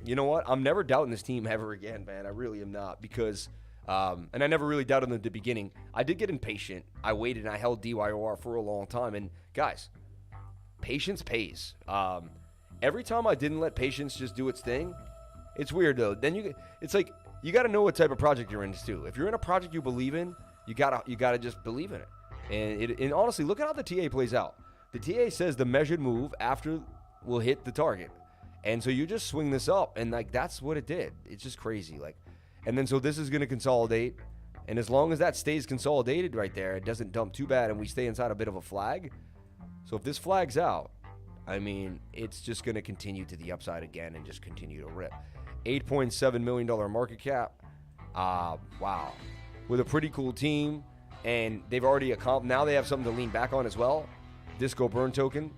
you know what? I'm never doubting this team ever again, man. I really am not because, and I never really doubted them at the beginning. I did get impatient. I waited and I held DYOR for a long time. And guys, patience pays. Every time I didn't let patience just do its thing, it's weird though. Then it's like you got to know what type of project you're in too. If you're in a project you believe in, you gotta just believe in it. And honestly, look at how the TA plays out. The TA says the measured move after will hit the target. And so you just swing this up, and that's what it did. It's just crazy. And then so this is going to consolidate, and as long as that stays consolidated right there, it doesn't dump too bad, and we stay inside a bit of a flag. So if this flags out, I mean, it's just going to continue to the upside again and just continue to rip. $8.7 million market cap. Wow. With a pretty cool team, and they've already now they have something to lean back on as well. Disco Burn Token.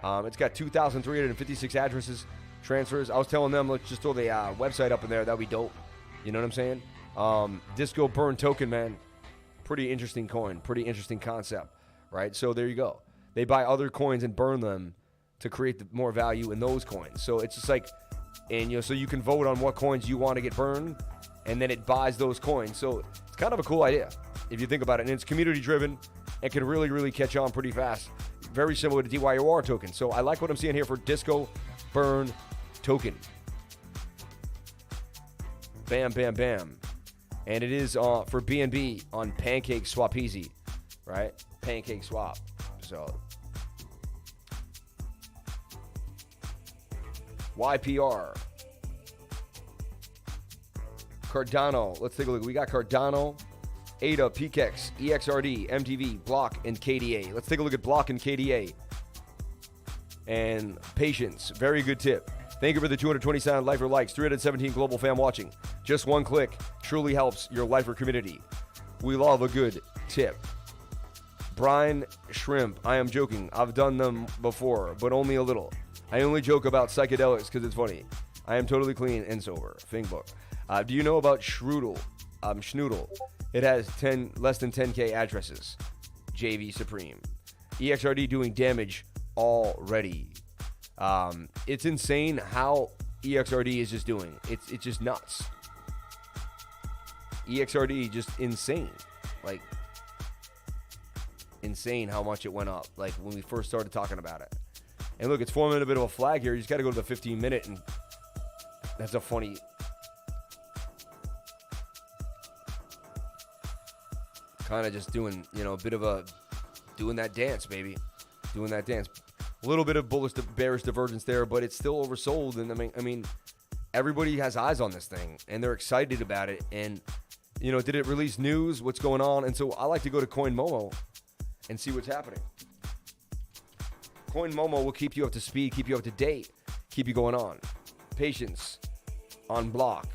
It's got 2,356 addresses, transfers. I was telling them, let's just throw the website up in there. That'd be dope. You know what I'm saying? Disco Burn Token, man. Pretty interesting coin. Pretty interesting concept, right? So there you go. They buy other coins and burn them to create more value in those coins. So it's just like, and so you can vote on what coins you want to get burned, and then it buys those coins. So it's kind of a cool idea if you think about it. And it's community driven and can really, really catch on pretty fast. Very similar to DYOR token. So I like what I'm seeing here for Disco Burn Token. Bam, bam, bam. And it is for BNB on Pancake Swap Easy, right? Pancake Swap. So YPR. Cardano. Let's take a look. We got Cardano ADA, PKEX, EXRD, MTV, BLOK, and KDA. Let's take a look at BLOK and KDA. And patience, very good tip. Thank you for the 220 sound lifer likes, 317 global fam watching. Just one click truly helps your lifer community. We love a good tip. Brine Shrimp, I am joking. I've done them before, but only a little. I only joke about psychedelics because it's funny. I am totally clean and sober. Fingbook. Do you know about Schnoodle? It has less than 10K addresses. JV Supreme. EXRD doing damage already. It's insane how EXRD is just doing. It's just nuts. EXRD just insane. Like, insane how much it went up. Like, when we first started talking about it. And look, it's forming a bit of a flag here. You just got to go to the 15 minute, and that's a funny... kind of just doing, a bit of a... doing that dance, baby. Doing that dance. A little bit of bullish to bearish divergence there, but it's still oversold. And I mean, everybody has eyes on this thing, and they're excited about it. And, did it release news? What's going on? And so I like to go to CoinMomo and see what's happening. CoinMomo will keep you up to speed, keep you up to date, keep you going on. Patience on BLOK.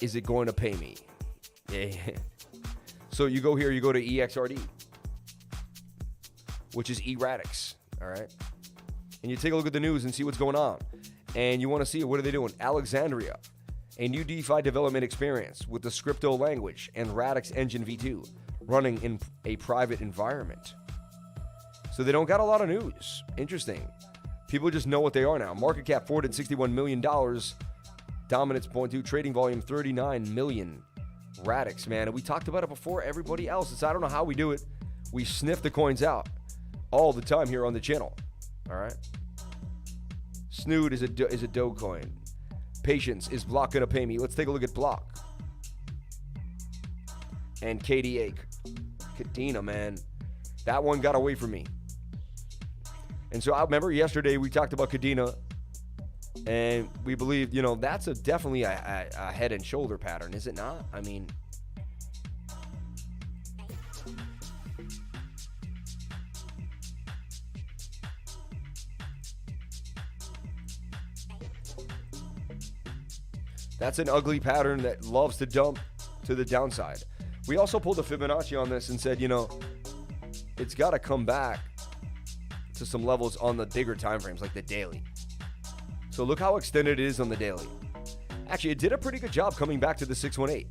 Is it going to pay me? Yeah. So you go here, you go to EXRD, which is Erratics, all right? And you take a look at the news and see what's going on. And you want to see, what are they doing? Alexandria, a new DeFi development experience with the Scripto language and Radix Engine v2 running in a private environment. So they don't got a lot of news. Interesting. People just know what they are now. Market cap $461 million. Dominance 0.2. Trading volume 39 million. Radix, man. And we talked about it before everybody else. I don't know how we do it. We sniff the coins out all the time here on the channel. All right. Snood is a Dogecoin. Patience, is BLOK gonna pay me? Let's take a look at BLOK. And KDA. Kadena, man. That one got away from me. And so I remember yesterday we talked about Kadena, and we believe, that's definitely a head and shoulder pattern, is it not? I mean, that's an ugly pattern that loves to dump to the downside. We also pulled a Fibonacci on this and said, it's got to come back to some levels on the bigger time frames, like the daily. So look how extended it is on the daily. Actually, it did a pretty good job coming back to the 618.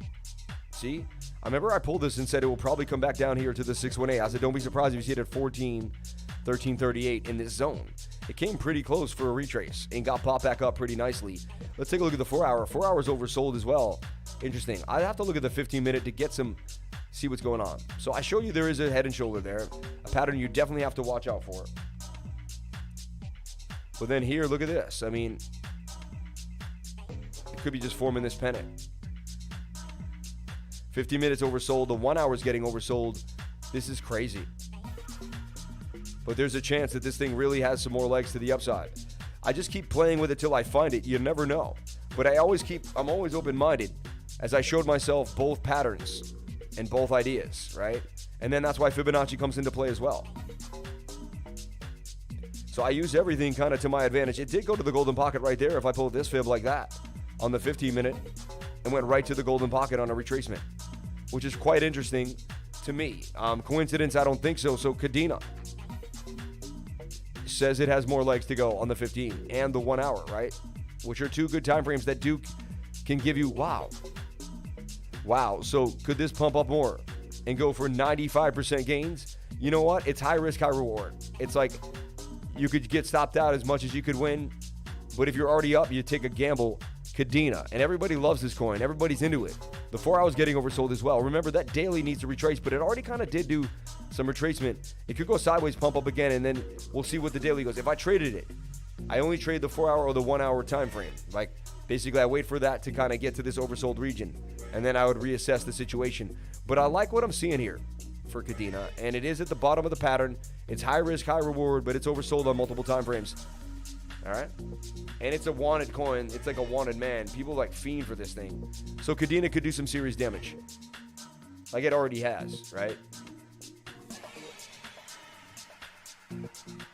See? I remember I pulled this and said it will probably come back down here to the 618. I said, don't be surprised if you see it at 1338 in this zone. It came pretty close for a retrace and got popped back up pretty nicely. Let's take a look at the 4 hour. 4 hours oversold as well. Interesting. I'd have to look at the 15 minute to get see what's going on. So I showed you there is a head and shoulder there, a pattern you definitely have to watch out for. But then here, look at this. I mean, it could be just forming this pennant. 50 minutes oversold. The 1 hour is getting oversold. This is crazy. But there's a chance that this thing really has some more legs to the upside. I just keep playing with it till I find it. You never know. But I'm always open-minded, as I showed myself both patterns and both ideas, right? And then that's why Fibonacci comes into play as well. So I use everything kind of to my advantage. It did go to the golden pocket right there if I pulled this fib like that on the 15 minute and went right to the golden pocket on a retracement, which is quite interesting to me. Coincidence? I don't think so. So Kadena says it has more legs to go on the 15 and the 1 hour, right? Which are two good time frames that can give you wow. So could this pump up more and go for 95% gains? You know what? It's high risk, high reward. It's like you could get stopped out as much as you could win, but if you're already up, you take a gamble. Kadena, and everybody loves this coin. Everybody's into it. The 4 hours getting oversold as well. Remember, that daily needs to retrace, but it already kind of did do some retracement. It could go sideways, pump up again, and then we'll see what the daily goes. If I traded it, I only trade the 4 hour or the 1 hour time frame. Like, basically, I wait for that to kind of get to this oversold region, and then I would reassess the situation. But I like what I'm seeing here for Kadena, and it is at the bottom of the pattern. It's high risk, high reward, but it's oversold on multiple time frames. All right, and it's a wanted coin. It's like a wanted man. People like fiend for this thing. So Kadena could do some serious damage. Like it already has, right?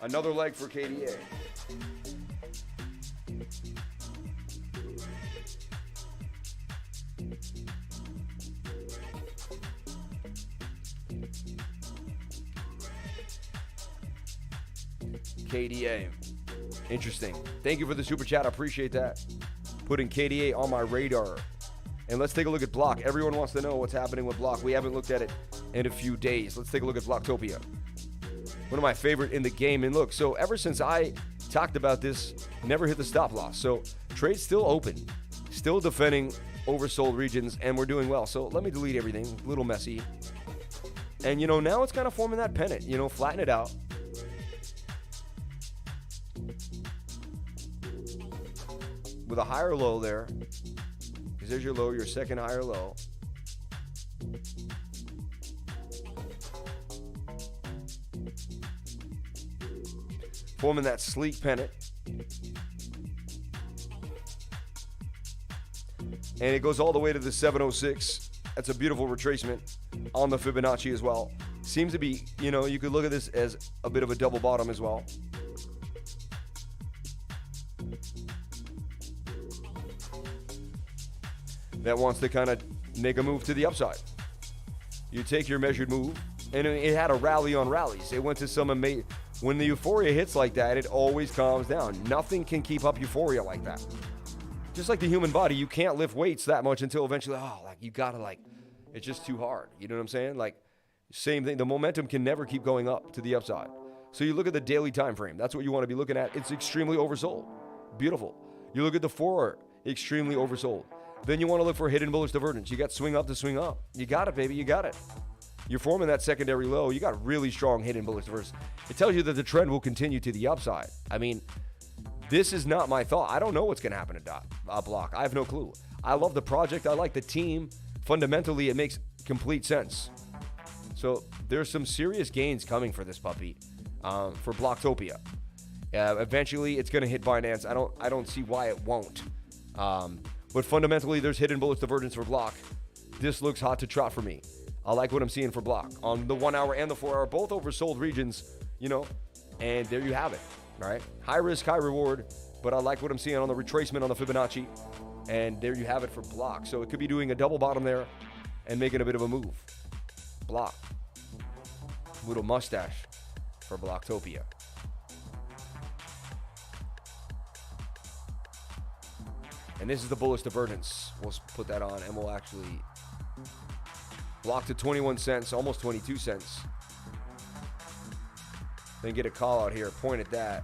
Another leg for KDA. KDA. Interesting. Thank you for the super chat. I appreciate that. Putting KDA on my radar. And let's take a look at BLOK. Everyone wants to know what's happening with BLOK. We haven't looked at it in a few days. Let's take a look at Blocktopia. One of my favorite in the game. And look, so ever since I talked about this, never hit the stop loss. So trade's still open, still defending oversold regions, and we're doing well. So let me delete everything. A little messy. And, you know, now it's kind of forming that pennant. You know, flatten it out. With a higher low there. Because there's your low, your second higher low. Forming that sleek pennant. And it goes all the way to the 706. That's a beautiful retracement on the Fibonacci as well. Seems to be, you know, you could look at this as a bit of a double bottom as well. That wants to kind of make a move to the upside. You take your measured move, and it had a rally on rallies. It went to some amazing. When the euphoria hits like that, it always calms down. Nothing can keep up euphoria like that. Just like the human body, you can't lift weights that much until eventually, you gotta it's just too hard. You know what I'm saying? Like, same thing. The momentum can never keep going up to the upside. So you look at the daily time frame. That's what you want to be looking at. It's extremely oversold. Beautiful. You look at the 4-hour, extremely oversold. Then you want to look for hidden bullish divergence. You got swing up to swing up. You got it, baby. You got it. You're forming that secondary low. You got really strong hidden bullish divergence. It tells you that the trend will continue to the upside. I mean, this is not my thought. I don't know what's going to happen to BLOK. I have no clue. I love the project. I like the team. Fundamentally, it makes complete sense. So there's some serious gains coming for this puppy, for Blocktopia. Eventually, it's going to hit Binance. I don't see why it won't. But fundamentally, there's hidden bullish divergence for BLOK. This looks hot to trot for me. I like what I'm seeing for BLOK on the 1 hour and the 4 hour, both oversold regions, you know, and there you have it. All right. High risk, high reward, but I like what I'm seeing on the retracement on the Fibonacci, and there you have it for BLOK. So it could be doing a double bottom there and making a bit of a move. BLOK. Little mustache for Blocktopia. And this is the bullish divergence. We'll put that on, and we'll actually block to 21 cents, almost 22 cents. Then get a call out here, point at that.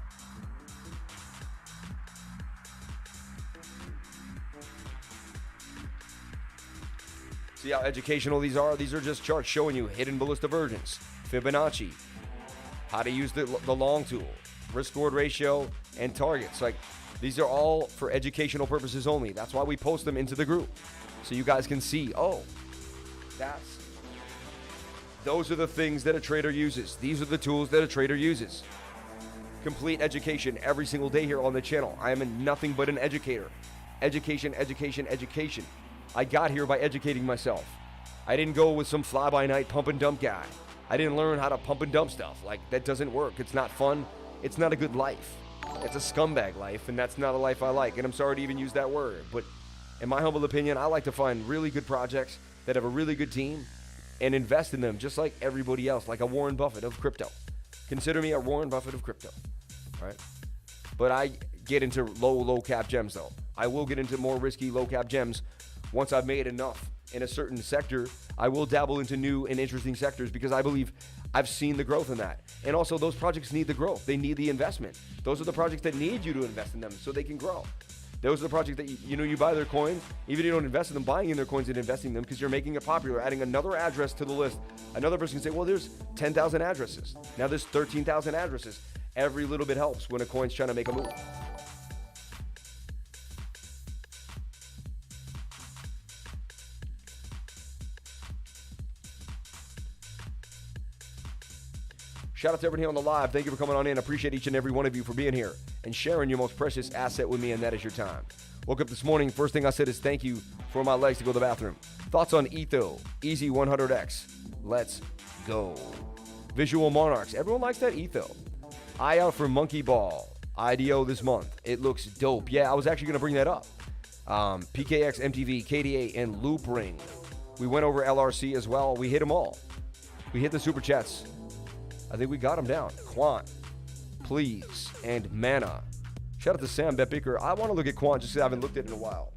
See how educational these are? These are just charts showing you hidden bullish divergence, Fibonacci, how to use the long tool, risk-reward ratio, and targets. Like, these are all for educational purposes only. That's why we post them into the group. So you guys can see, those are the things that a trader uses. These are the tools that a trader uses. Complete education every single day here on the channel. I am nothing but an educator. Education, education, education. I got here by educating myself. I didn't go with some fly-by-night pump and dump guy. I didn't learn how to pump and dump stuff. Like, that doesn't work. It's not fun. It's not a good life. It's a scumbag life, and that's not a life I like. And I'm sorry to even use that word, but in my humble opinion, I like to find really good projects that have a really good team and invest in them just like everybody else, like a Warren Buffett of crypto. Consider me a Warren Buffett of crypto, right? But I get into low cap gems though. I will get into more risky low cap gems once I've made enough in a certain sector. I will dabble into new and interesting sectors because I believe I've seen the growth in that. And also those projects need the growth. They need the investment. Those are the projects that need you to invest in them so they can grow. Those are the projects that, you buy their coins, even if you don't invest in them, buying in their coins and investing in them because you're making it popular, adding another address to the list. Another person can say, well, there's 10,000 addresses. Now there's 13,000 addresses. Every little bit helps when a coin's trying to make a move. Shout out to everybody on the live. Thank you for coming on in. Appreciate each and every one of you for being here and sharing your most precious asset with me, and that is your time. Woke up this morning, first thing I said is thank you for my legs to go to the bathroom. Thoughts on ETHO, Easy 100X. Let's go. Visual Monarchs. Everyone likes that ETHO. Eye out for Monkey Ball. IDO this month. It looks dope. Yeah, I was actually going to bring that up. PKEX, MTV, KDA, and Loop Ring. We went over LRC as well. We hit them all. We hit the super chats. I think we got them down. Quant, Please, and Mana. Shout out to Sam Betbicker. I want to look at Quant just because I haven't looked at it in a while.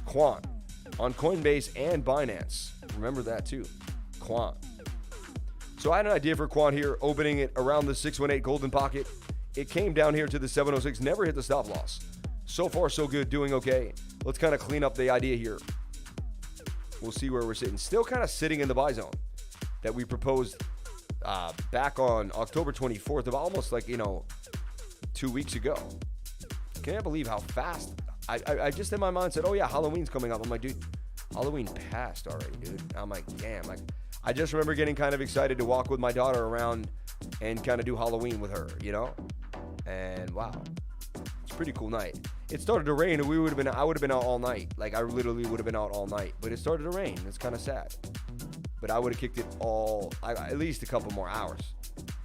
Quant on Coinbase and Binance. Remember that too. Quant. So I had an idea for Quant here, opening it around the 618 golden pocket. It came down here to the 706, never hit the stop loss. So far, so good, doing okay. Let's kind of clean up the idea here. We'll see where we're sitting. Still kind of sitting in the buy zone that we proposed back on October 24th, of almost 2 weeks ago. Can't believe how fast. I just in my mind said, oh yeah, Halloween's coming up. I'm like, dude, Halloween passed already, dude. I'm like, damn. I just remember getting kind of excited to walk with my daughter around and kind of do Halloween with her, And wow, it's a pretty cool night. It started to rain, and I would have been out all night. I literally would have been out all night. But it started to rain. It's kind of sad. But I would have kicked it at least a couple more hours.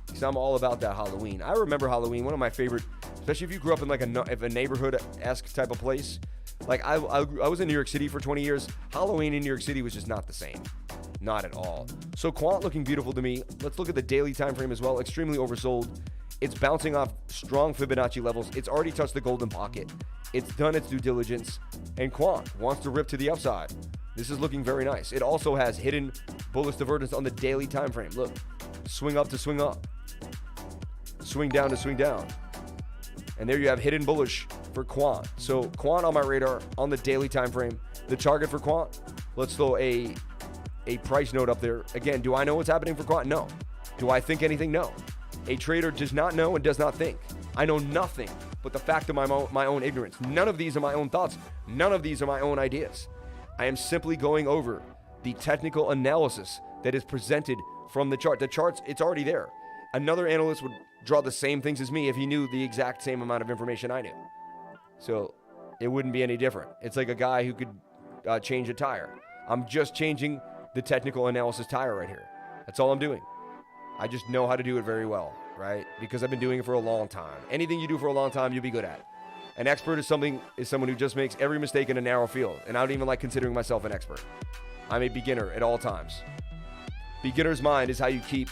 Because I'm all about that Halloween. I remember Halloween, one of my favorite, especially if you grew up in a neighborhood-esque type of place. I was in New York City for 20 years. Halloween in New York City was just not the same. Not at all. So Quant looking beautiful to me. Let's look at the daily time frame as well. Extremely oversold. It's bouncing off strong Fibonacci levels. It's already touched the golden pocket. It's done its due diligence. And Quant wants to rip to the upside. This is looking very nice. It also has hidden bullish divergence on the daily time frame. Look, swing up to swing up. Swing down to swing down. And there you have hidden bullish for Quant. So Quant on my radar on the daily time frame. The target for Quant, let's throw a price note up there. Again, do I know what's happening for Quant? No. Do I think anything? No. A trader does not know and does not think. I know nothing but the fact of my own ignorance. None of these are my own thoughts. None of these are my own ideas. I am simply going over the technical analysis that is presented from the chart. The charts, it's already there. Another analyst would draw the same things as me if he knew the exact same amount of information I knew. So it wouldn't be any different. It's like a guy who could change a tire. I'm just changing the technical analysis tire right here. That's all I'm doing. I just know how to do it very well, right? Because I've been doing it for a long time. Anything you do for a long time, you'll be good at. An expert is someone who just makes every mistake in a narrow field, and I don't even like considering myself an expert. I'm a beginner at all times. Beginner's mind is how you keep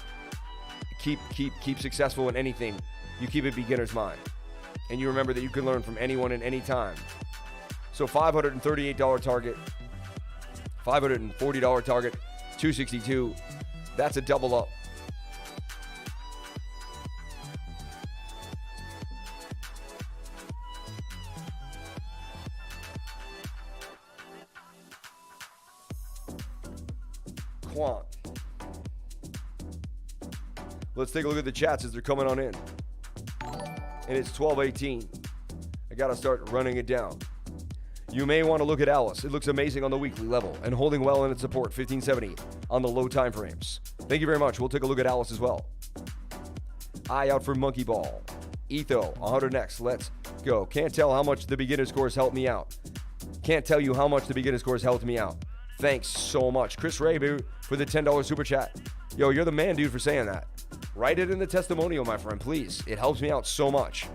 successful in anything. You keep a beginner's mind, and you remember that you can learn from anyone at any time. So $538 target, $540 target, 262. That's a double up. Quant. Let's take a look at the chats as they're coming on in. And it's 12:18. I gotta start running it down. You may want to look at Alice. It looks amazing on the weekly level and holding well in its support, 1570 on the low time frames. Thank you very much. We'll take a look at Alice as well. Eye out for Monkey Ball. ETHO, 100X. Let's go. Can't tell how much the beginner's course helped me out. Can't tell you how much the beginner's course helped me out. Thanks so much. Chris Ray, for the $10 super chat. Yo, you're the man, dude, for saying that. Write it in the testimonial, my friend, please. It helps me out so much.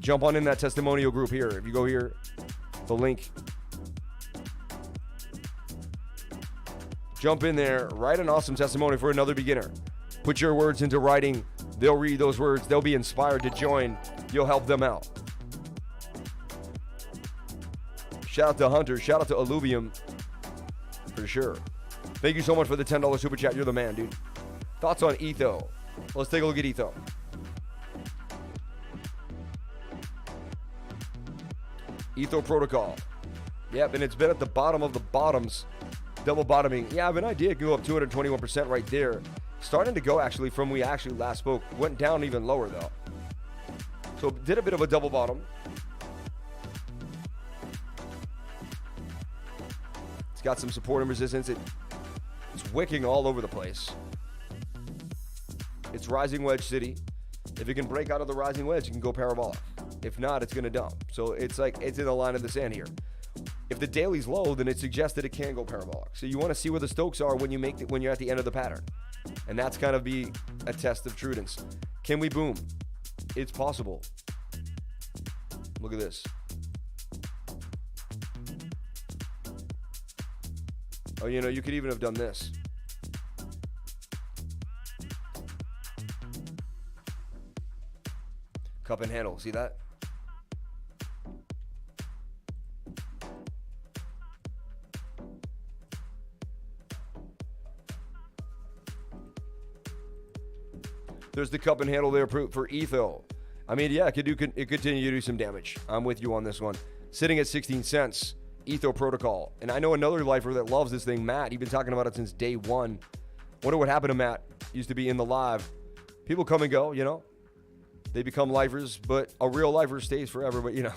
Jump on in that testimonial group here. If you go here, the link. Jump in there. Write an awesome testimony for another beginner. Put your words into writing. They'll read those words. They'll be inspired to join. You'll help them out. Shout out to Hunter. Shout out to Alluvium. For sure. Thank you so much for the $10 super chat. You're the man, dude. Thoughts on ETHO? Let's take a look at ETHO. ETHO protocol. Yep, and it's been at the bottom of the bottoms. Double bottoming. Yeah, I have an idea. It can go up 221% right there. Starting to go actually from we actually last spoke. Went down even lower though. So did a bit of a double bottom. It's got some support and resistance. It's wicking all over the place. It's rising wedge city. If it can break out of the rising wedge, it can go parabolic. If not, it's going to dump. So it's like it's in the line of the sand here. If the daily's low, then it suggests that it can go parabolic. So you want to see where the Stokes are when you're at the end of the pattern. And that's kind of be a test of prudence. Can we boom? It's possible. Look at this. Oh, you know, you could even have done this. Cup and handle, see that? There's the cup and handle there for ETHO. I mean, yeah, it could continue to do some damage. I'm with you on this one. Sitting at 16 cents, ETHO protocol. And I know another lifer that loves this thing, Matt. He's been talking about it since day one. Wonder what happened to Matt. Used to be in the live. People come and go, you know. They become lifers, but a real lifer stays forever. But, you know,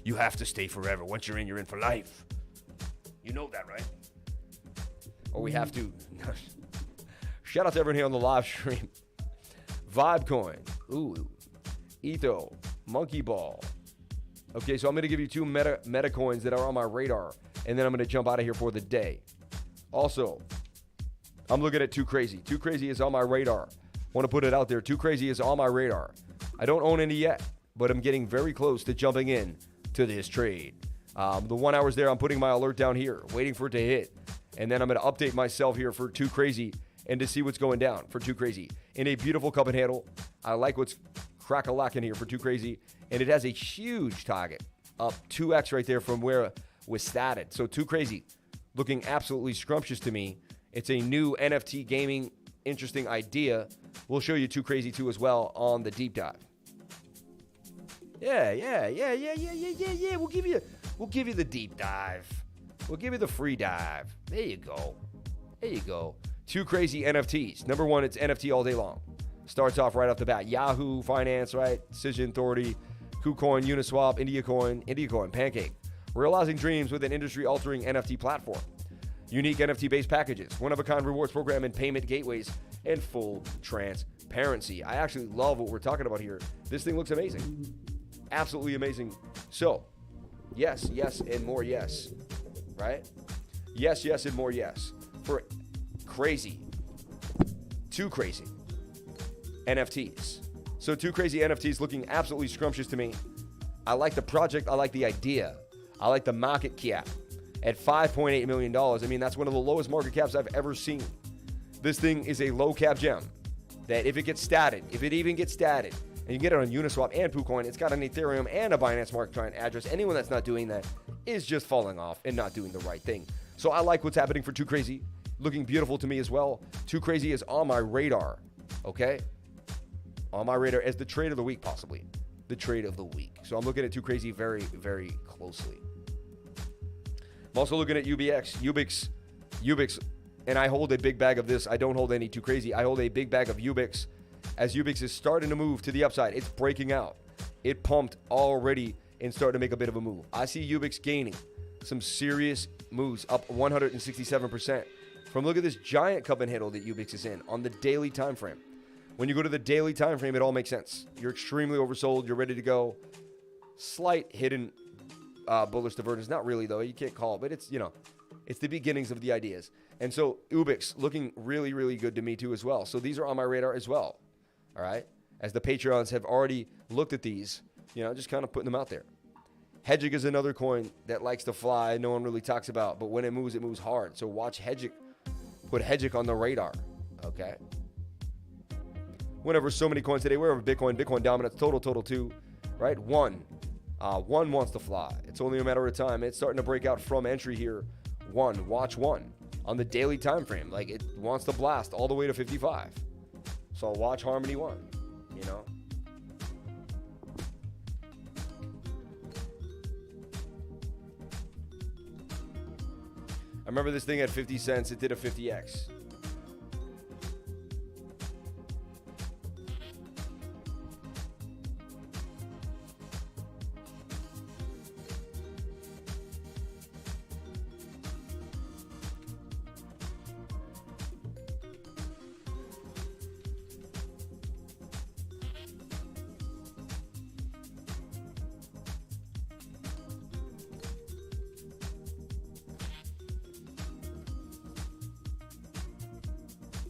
you have to stay forever. Once you're in for life. You know that, right? Or we have to. Shout out to everyone here on the live stream. Vibecoin. Ooh. ETHO. Monkey Ball. Okay, so I'm going to give you two meta coins that are on my radar, and then I'm going to jump out of here for the day. Also, I'm looking at Too Crazy. Too Crazy is on my radar. Want to put it out there. Too Crazy is on my radar. I don't own any yet, but I'm getting very close to jumping in to this trade. The 1 hour's there. I'm putting my alert down here, waiting for it to hit, and then I'm going to update myself here for Too Crazy and to see what's going down for Too Crazy. In a beautiful cup and handle. I like what's crack-a-lacking here for Too Crazy, and it has a huge target, up 2x right there from where it was started. So Too Crazy, looking absolutely scrumptious to me. It's a new NFT gaming interesting idea. We'll show you Too Crazy 2 as well on the deep dive. Yeah. We'll give you the deep dive. We'll give you the free dive. There you go. Too Crazy NFTs. Number one, it's NFT all day long. Starts off right off the bat. Yahoo Finance, right? Decision Authority, KuCoin, Uniswap, Indiacoin, Pancake. Realizing dreams with an industry-altering NFT platform. Unique NFT-based packages, one-of-a-kind rewards program and payment gateways, and full transparency. I actually love what we're talking about here. This thing looks amazing. Absolutely amazing. So, yes, and more yes. Right? Yes, and more yes. For crazy. Too Crazy NFTs. So Too Crazy NFTs looking absolutely scrumptious to me. I like the project. I like the idea. I like the market cap at $5.8 million. I mean, that's one of the lowest market caps I've ever seen. This thing is a low cap gem that if it even gets statted, and you get it on Uniswap and KuCoin, it's got an Ethereum and a Binance Smart Contract address. Anyone that's not doing that is just falling off and not doing the right thing. So I like what's happening for Too Crazy. Looking beautiful to me as well. Too Crazy is on my radar, okay? On my radar as the trade of the week, possibly. The trade of the week. So I'm looking at Too Crazy very, very closely. I'm also looking at Ubix, and I hold a big bag of this. I don't hold any Too Crazy. I hold a big bag of Ubix. As Ubix is starting to move to the upside, it's breaking out. It pumped already and starting to make a bit of a move. I see Ubix gaining some serious moves, up 167%. From look at this giant cup and handle that Ubix is in on the daily time frame. When you go to the daily time frame, it all makes sense. You're extremely oversold. You're ready to go. Slight hidden bullish divergence. Not really, though. You can't call it, but it's, you know, it's the beginnings of the ideas. And so Ubix looking really, really good to me too as well. So these are on my radar as well. All right. As the Patreons have already looked at these, you know, just kind of putting them out there. Hedgic is another coin that likes to fly. No one really talks about, but when it moves hard. So watch Hedgic. Put Hedgic on the radar. Okay. Whenever so many coins today, wherever Bitcoin dominance, total two, right? One wants to fly. It's only a matter of time. It's starting to break out from entry here. Watch one on the daily time frame. Like it wants to blast all the way to 55. So watch Harmony 1, you know. I remember this thing at 50 cents. It did a 50x.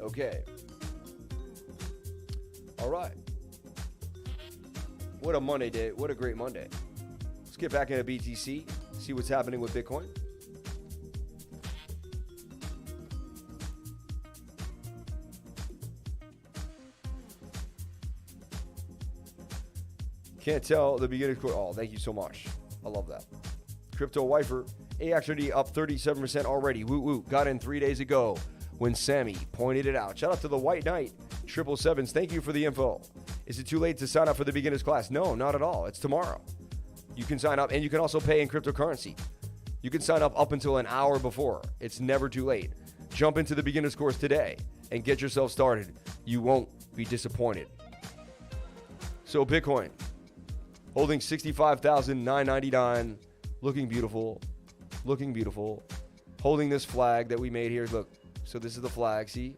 Okay. All right. What a Monday day. What a great Monday. Let's get back into BTC, see what's happening with Bitcoin. Can't tell the beginning. Oh, thank you so much. I love that. Crypto Wifer, EXRD up 37% already. Woo woo. Got in 3 days ago when Sammy pointed it out. Shout out to the White Knight, 777s. Thank you for the info. Is it too late to sign up for the beginner's class? No, not at all. It's tomorrow. You can sign up, and you can also pay in cryptocurrency. You can sign up until an hour before. It's never too late. Jump into the beginner's course today and get yourself started. You won't be disappointed. So Bitcoin, holding 65,999, looking beautiful, looking beautiful. Holding this flag that we made here. Look, so this is the flag, see?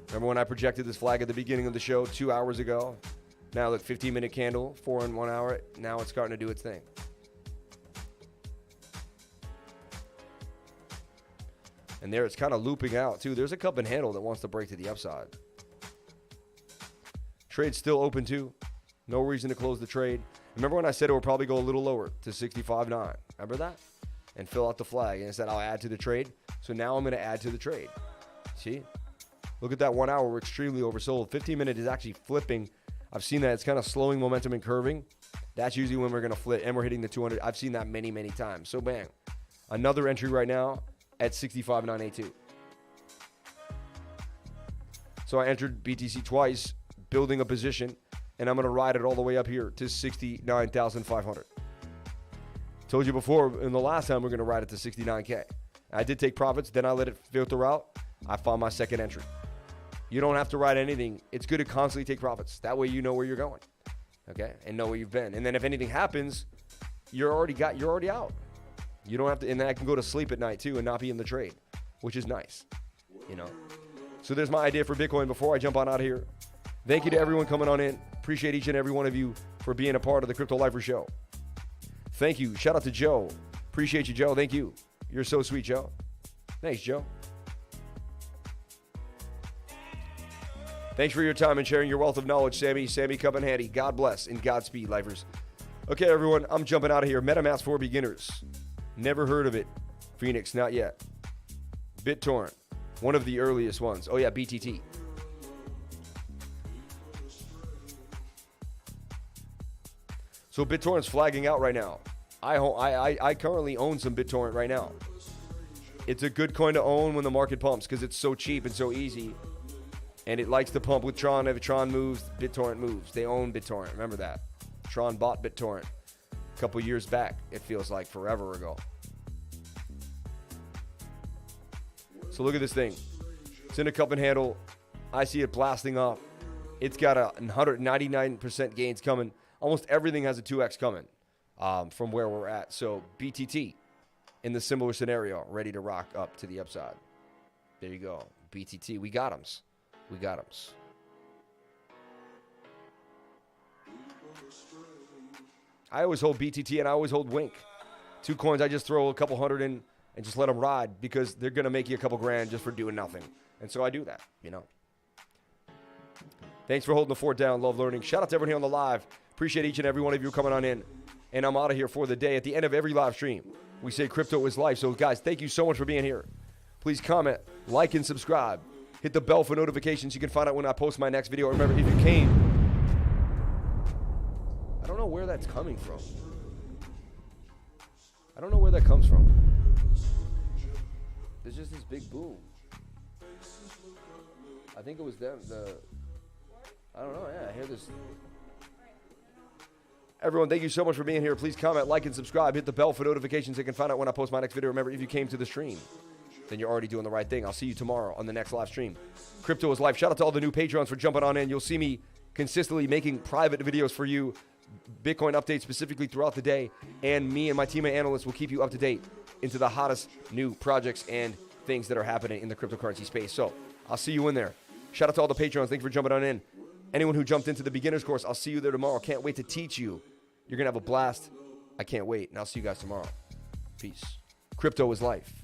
Remember when I projected this flag at the beginning of the show 2 hours ago? Now look, 15-minute candle, 4 in 1 hour. Now it's starting to do its thing. And there it's kind of looping out too. There's a cup and handle that wants to break to the upside. Trade's still open too. No reason to close the trade. Remember when I said it would probably go a little lower to 65.9? Remember that? And fill out the flag. And I said I'll add to the trade. So now I'm going to add to the trade. See? Look at that 1 hour. We're extremely oversold. 15-minute is actually flipping. I've seen that. It's kind of slowing momentum and curving. That's usually when we're going to flip. And we're hitting the 200. I've seen that many, many times. So bang. Another entry right now at 65.982. So I entered BTC twice, building a position, and I'm going to ride it all the way up here to 69,500. Told you before, in the last time, we're going to ride it to 69K. I did take profits, then I let it filter out. I found my second entry. You don't have to ride anything. It's good to constantly take profits. That way you know where you're going, okay, and know where you've been. And then if anything happens, you're already out. You don't have to, and then I can go to sleep at night too and not be in the trade, which is nice, you know. So there's my idea for Bitcoin before I jump on out of here. Thank you to everyone coming on in. Appreciate each and every one of you for being a part of the Crypto Lifer Show. Thank you. Shout out to Joe. Appreciate you, Joe. Thank you. You're so sweet, Joe. Thanks, Joe. Thanks for your time and sharing your wealth of knowledge, Sammy. Sammy Cup and Handy. God bless and Godspeed, lifers. Okay, everyone. I'm jumping out of here. MetaMask for beginners. Never heard of it. Phoenix, not yet. BitTorrent. One of the earliest ones. Oh, yeah, BTT. So BitTorrent's flagging out right now. I currently own some BitTorrent right now. It's a good coin to own when the market pumps because it's so cheap and so easy. And it likes to pump with Tron. If Tron moves, BitTorrent moves. They own BitTorrent. Remember that. Tron bought BitTorrent a couple years back. It feels like forever ago. So look at this thing. It's in a cup and handle. I see it blasting off. It's got a 199% gains coming. Almost everything has a 2x coming from where we're at. So BTT in the similar scenario, ready to rock up to the upside. There you go. BTT. We got 'em. We got 'em. I always hold BTT and I always hold Wink. 2 coins I just throw a couple hundred in and just let them ride because they're going to make you a couple grand just for doing nothing. And so I do that, you know. Thanks for holding the fort down. Love learning. Shout out to everyone here on the live. Appreciate each and every one of you coming on in. And I'm out of here for the day. At the end of every live stream, we say crypto is life. So, guys, thank you so much for being here. Please comment, like, and subscribe. Hit the bell for notifications. You can find out when I post my next video. Remember, if you came, I don't know where that's coming from. I don't know where that comes from. There's just this big boom. I think it was them. I don't know. Yeah, I hear this. Everyone, thank you so much for being here. Please comment, like, and subscribe. Hit the bell for notifications. You can find out when I post my next video. Remember, if you came to the stream, then you're already doing the right thing. I'll see you tomorrow on the next live stream. Crypto is life. Shout out to all the new Patreons for jumping on in. You'll see me consistently making private videos for you, Bitcoin updates specifically throughout the day, and me and my team of analysts will keep you up to date into the hottest new projects and things that are happening in the cryptocurrency space. So I'll see you in there. Shout out to all the Patreons. Thanks for jumping on in. Anyone who jumped into the beginner's course, I'll see you there tomorrow. Can't wait to teach you. You're going to have a blast. I can't wait. And I'll see you guys tomorrow. Peace. Crypto is life.